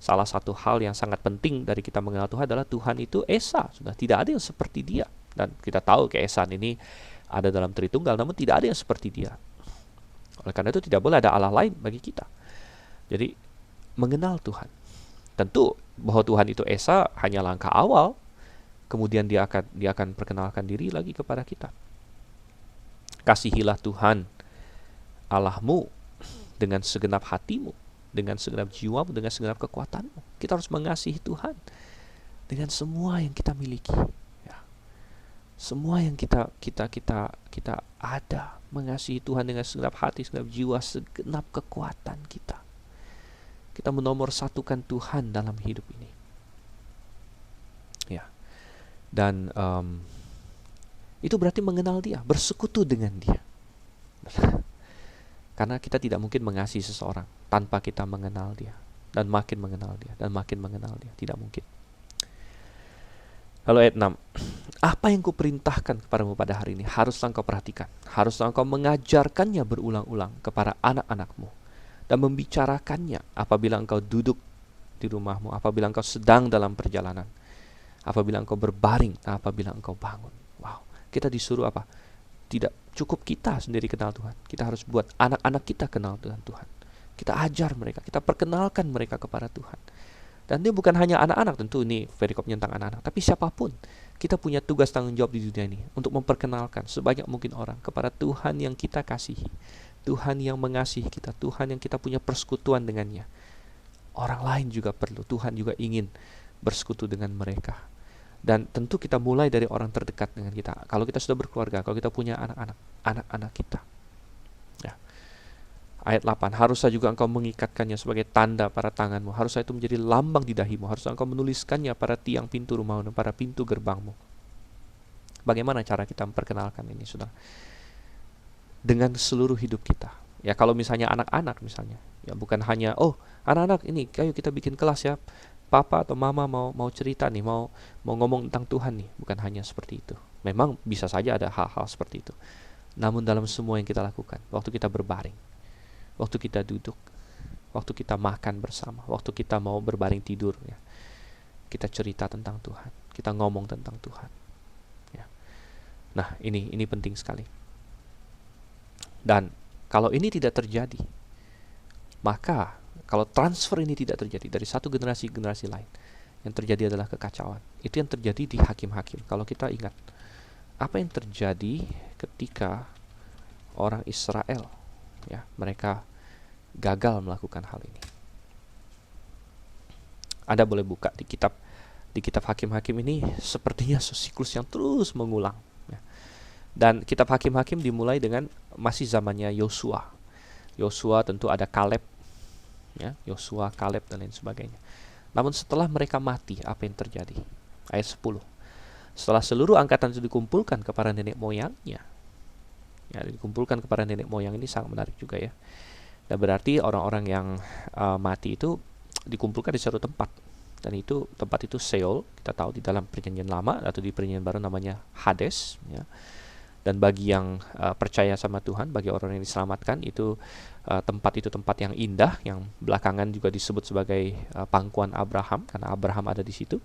Salah satu hal yang sangat penting dari kita mengenal Tuhan adalah Tuhan itu Esa. Sudah tidak ada yang seperti Dia. Dan kita tahu keesaan ini ada dalam Tritunggal, namun tidak ada yang seperti Dia. Oleh karena itu tidak boleh ada Allah lain bagi kita. Jadi mengenal Tuhan. Tentu bahwa Tuhan itu Esa hanya langkah awal. Kemudian dia akan perkenalkan diri lagi kepada kita. Kasihilah Tuhan Allahmu dengan segenap hatimu, dengan segenap jiwamu, dengan segenap kekuatanmu. Kita harus mengasihi Tuhan dengan semua yang kita miliki. Ya. Semua yang kita ada, mengasihi Tuhan dengan segenap hati, segenap jiwa, segenap kekuatan kita. Kita menomorsatukan Tuhan dalam hidup ini. Ya. Dan itu berarti mengenal Dia, bersekutu dengan Dia. Karena kita tidak mungkin mengasihi seseorang tanpa kita mengenal Dia, dan makin mengenal Dia, dan makin mengenal Dia. Tidak mungkin. Lalu ayat 6. Apa yang kuperintahkan kepadamu pada hari ini haruslah engkau perhatikan. Haruslah engkau mengajarkannya berulang-ulang kepada anak-anakmu, dan membicarakannya apabila engkau duduk di rumahmu, apabila engkau sedang dalam perjalanan, apabila engkau berbaring, apabila engkau bangun. Wow, kita disuruh apa? Tidak cukup kita sendiri kenal Tuhan. Kita harus buat anak-anak kita kenal dengan Tuhan. Kita ajar mereka, kita perkenalkan mereka kepada Tuhan. Dan dia bukan hanya anak-anak, tentu ini perikopnya tentang anak-anak, tapi siapapun. Kita punya tugas tanggung jawab di dunia ini untuk memperkenalkan sebanyak mungkin orang kepada Tuhan yang kita kasihi. Tuhan yang mengasihi kita, Tuhan yang kita punya persekutuan dengannya. Orang lain juga perlu, Tuhan juga ingin bersekutu dengan mereka. Dan tentu kita mulai dari orang terdekat dengan kita. Kalau kita sudah berkeluarga, kalau kita punya anak-anak kita. Ya. Ayat 8, haruslah juga engkau mengikatkannya sebagai tanda pada tanganmu. Haruslah itu menjadi lambang di dahimu. Haruslah engkau menuliskannya pada tiang pintu rumahmu dan pada pintu gerbangmu. Bagaimana cara kita memperkenalkan ini, saudara? Dengan seluruh hidup kita. Ya, kalau misalnya anak-anak misalnya, ya bukan hanya anak-anak ini, ayo kita bikin kelas ya. Papa atau mama mau cerita nih, mau ngomong tentang Tuhan nih, bukan hanya seperti itu. Memang bisa saja ada hal-hal seperti itu. Namun dalam semua yang kita lakukan, waktu kita berbaring, waktu kita duduk, waktu kita makan bersama, waktu kita mau berbaring tidur, ya, kita cerita tentang Tuhan, kita ngomong tentang Tuhan. Ya. Nah, ini penting sekali. Dan kalau ini tidak terjadi, maka kalau transfer ini tidak terjadi dari satu generasi ke generasi lain, yang terjadi adalah kekacauan. Itu yang terjadi di Hakim-Hakim. Kalau kita ingat, apa yang terjadi ketika orang Israel, ya, mereka gagal melakukan hal ini. Anda boleh buka di kitab Hakim-Hakim ini, sepertinya siklus yang terus mengulang. Ya. Dan kitab Hakim-Hakim dimulai dengan masih zamannya Yosua. Yosua tentu ada Kaleb, ya, Yosua, Kaleb dan lain sebagainya. Namun setelah mereka mati, apa yang terjadi? Ayat 10. Setelah seluruh angkatan itu dikumpulkan kepada nenek moyangnya. Ya, dikumpulkan kepada nenek moyang ini sangat menarik juga ya. Dan berarti orang-orang yang mati itu dikumpulkan di satu tempat. Dan tempat itu Seol, kita tahu di dalam Perjanjian Lama atau di Perjanjian Baru namanya Hades, ya. Dan bagi yang percaya sama Tuhan, bagi orang yang diselamatkan, itu tempat yang indah, yang belakangan juga disebut sebagai pangkuan Abraham, karena Abraham ada di situ.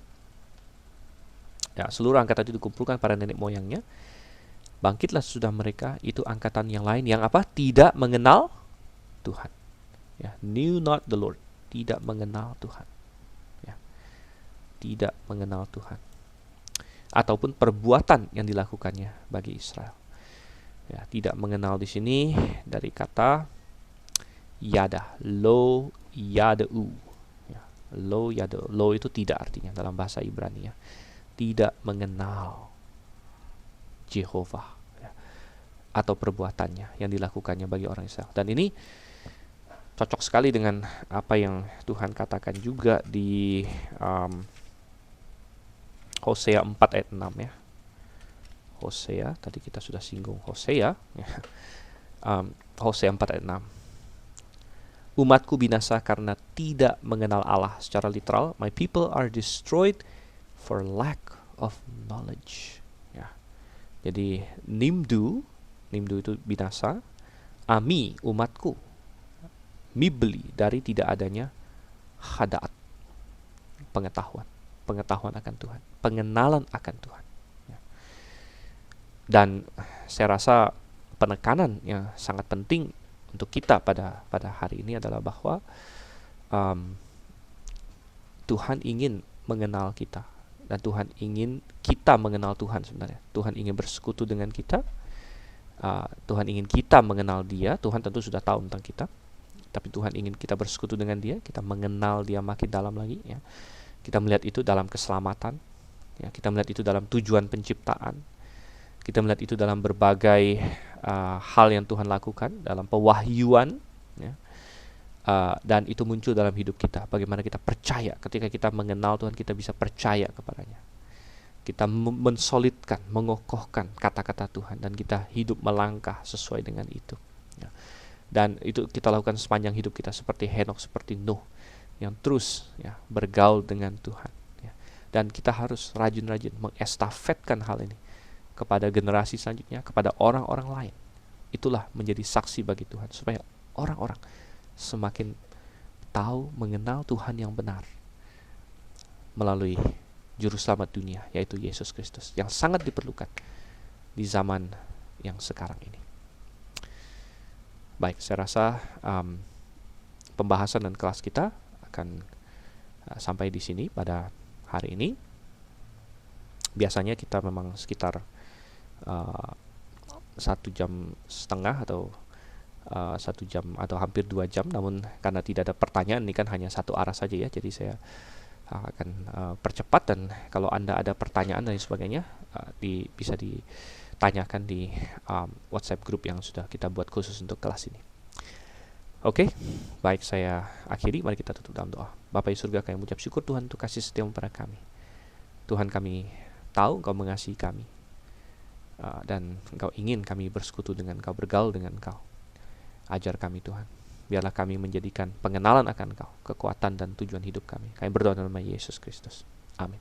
Ya, seluruh angkatan itu dikumpulkan pada nenek moyangnya. Bangkitlah sudah mereka, itu angkatan yang lain yang apa? Tidak mengenal Tuhan. Ya, knew not the Lord, tidak mengenal Tuhan. Ya, tidak mengenal Tuhan. Ataupun perbuatan yang dilakukannya bagi Israel. Ya, tidak mengenal di sini dari kata yada, lo yadau. Ya, lo yadau. Lo itu tidak artinya dalam bahasa Ibrani ya. Tidak mengenal. Jehovah, ya, atau perbuatannya yang dilakukannya bagi orang Israel. Dan ini cocok sekali dengan apa yang Tuhan katakan juga di Hosea 4 ayat 6 ya. Hosea, tadi kita sudah singgung Hosea ya. Hosea 4 ayat 6. Umatku binasa karena tidak mengenal Allah. Secara literal, my people are destroyed for lack of knowledge. Ya. Jadi nimdu itu binasa. Ami, umatku, mibeli, dari tidak adanya hadaat, pengetahuan akan Tuhan, pengenalan akan Tuhan. Ya. Dan saya rasa penekanan yang sangat penting untuk kita pada hari ini adalah bahwa Tuhan ingin mengenal kita, dan Tuhan ingin kita mengenal Tuhan sebenarnya. Tuhan ingin bersekutu dengan kita. Tuhan ingin kita mengenal Dia. Tuhan tentu sudah tahu tentang kita, tapi Tuhan ingin kita bersekutu dengan Dia, kita mengenal Dia makin dalam lagi. Ya. Kita melihat itu dalam keselamatan. Ya, kita melihat itu dalam tujuan penciptaan. Kita melihat itu dalam berbagai hal yang Tuhan lakukan, dalam pewahyuan, ya. Dan itu muncul dalam hidup kita. Bagaimana kita percaya, ketika kita mengenal Tuhan, kita bisa percaya kepadanya. Kita mensolidkan, mengokohkan kata-kata Tuhan, dan kita hidup melangkah sesuai dengan itu. Ya. Dan itu kita lakukan sepanjang hidup kita, seperti Henokh, seperti Nuh, yang terus ya bergaul dengan Tuhan. Ya. Dan kita harus rajin-rajin mengestafetkan hal ini kepada generasi selanjutnya, kepada orang-orang lain. Itulah menjadi saksi bagi Tuhan, supaya orang-orang semakin tahu, mengenal Tuhan yang benar melalui Juru Selamat dunia, yaitu Yesus Kristus, yang sangat diperlukan di zaman yang sekarang ini. Baik, saya rasa pembahasan dan kelas kita akan sampai di sini pada hari ini. Biasanya kita memang sekitar 1,5 jam atau 1 jam atau hampir 2 jam, namun karena tidak ada pertanyaan, ini kan hanya satu arah saja ya, jadi saya akan percepat. Dan kalau Anda ada pertanyaan dan sebagainya, bisa ditanyakan di WhatsApp group yang sudah kita buat khusus untuk kelas ini. Oke, baik, saya akhiri. Mari kita tutup dalam doa. Bapa di surga, kami mengucap syukur Tuhan untuk kasih setia-Mu pada kami. Tuhan, kami tahu Engkau mengasihi kami, dan Engkau ingin kami bersekutu dengan Engkau, bergaul dengan Engkau. Ajar kami Tuhan, biarlah kami menjadikan pengenalan akan Engkau kekuatan dan tujuan hidup kami. Kami berdoa dalam nama Yesus Kristus. Amin.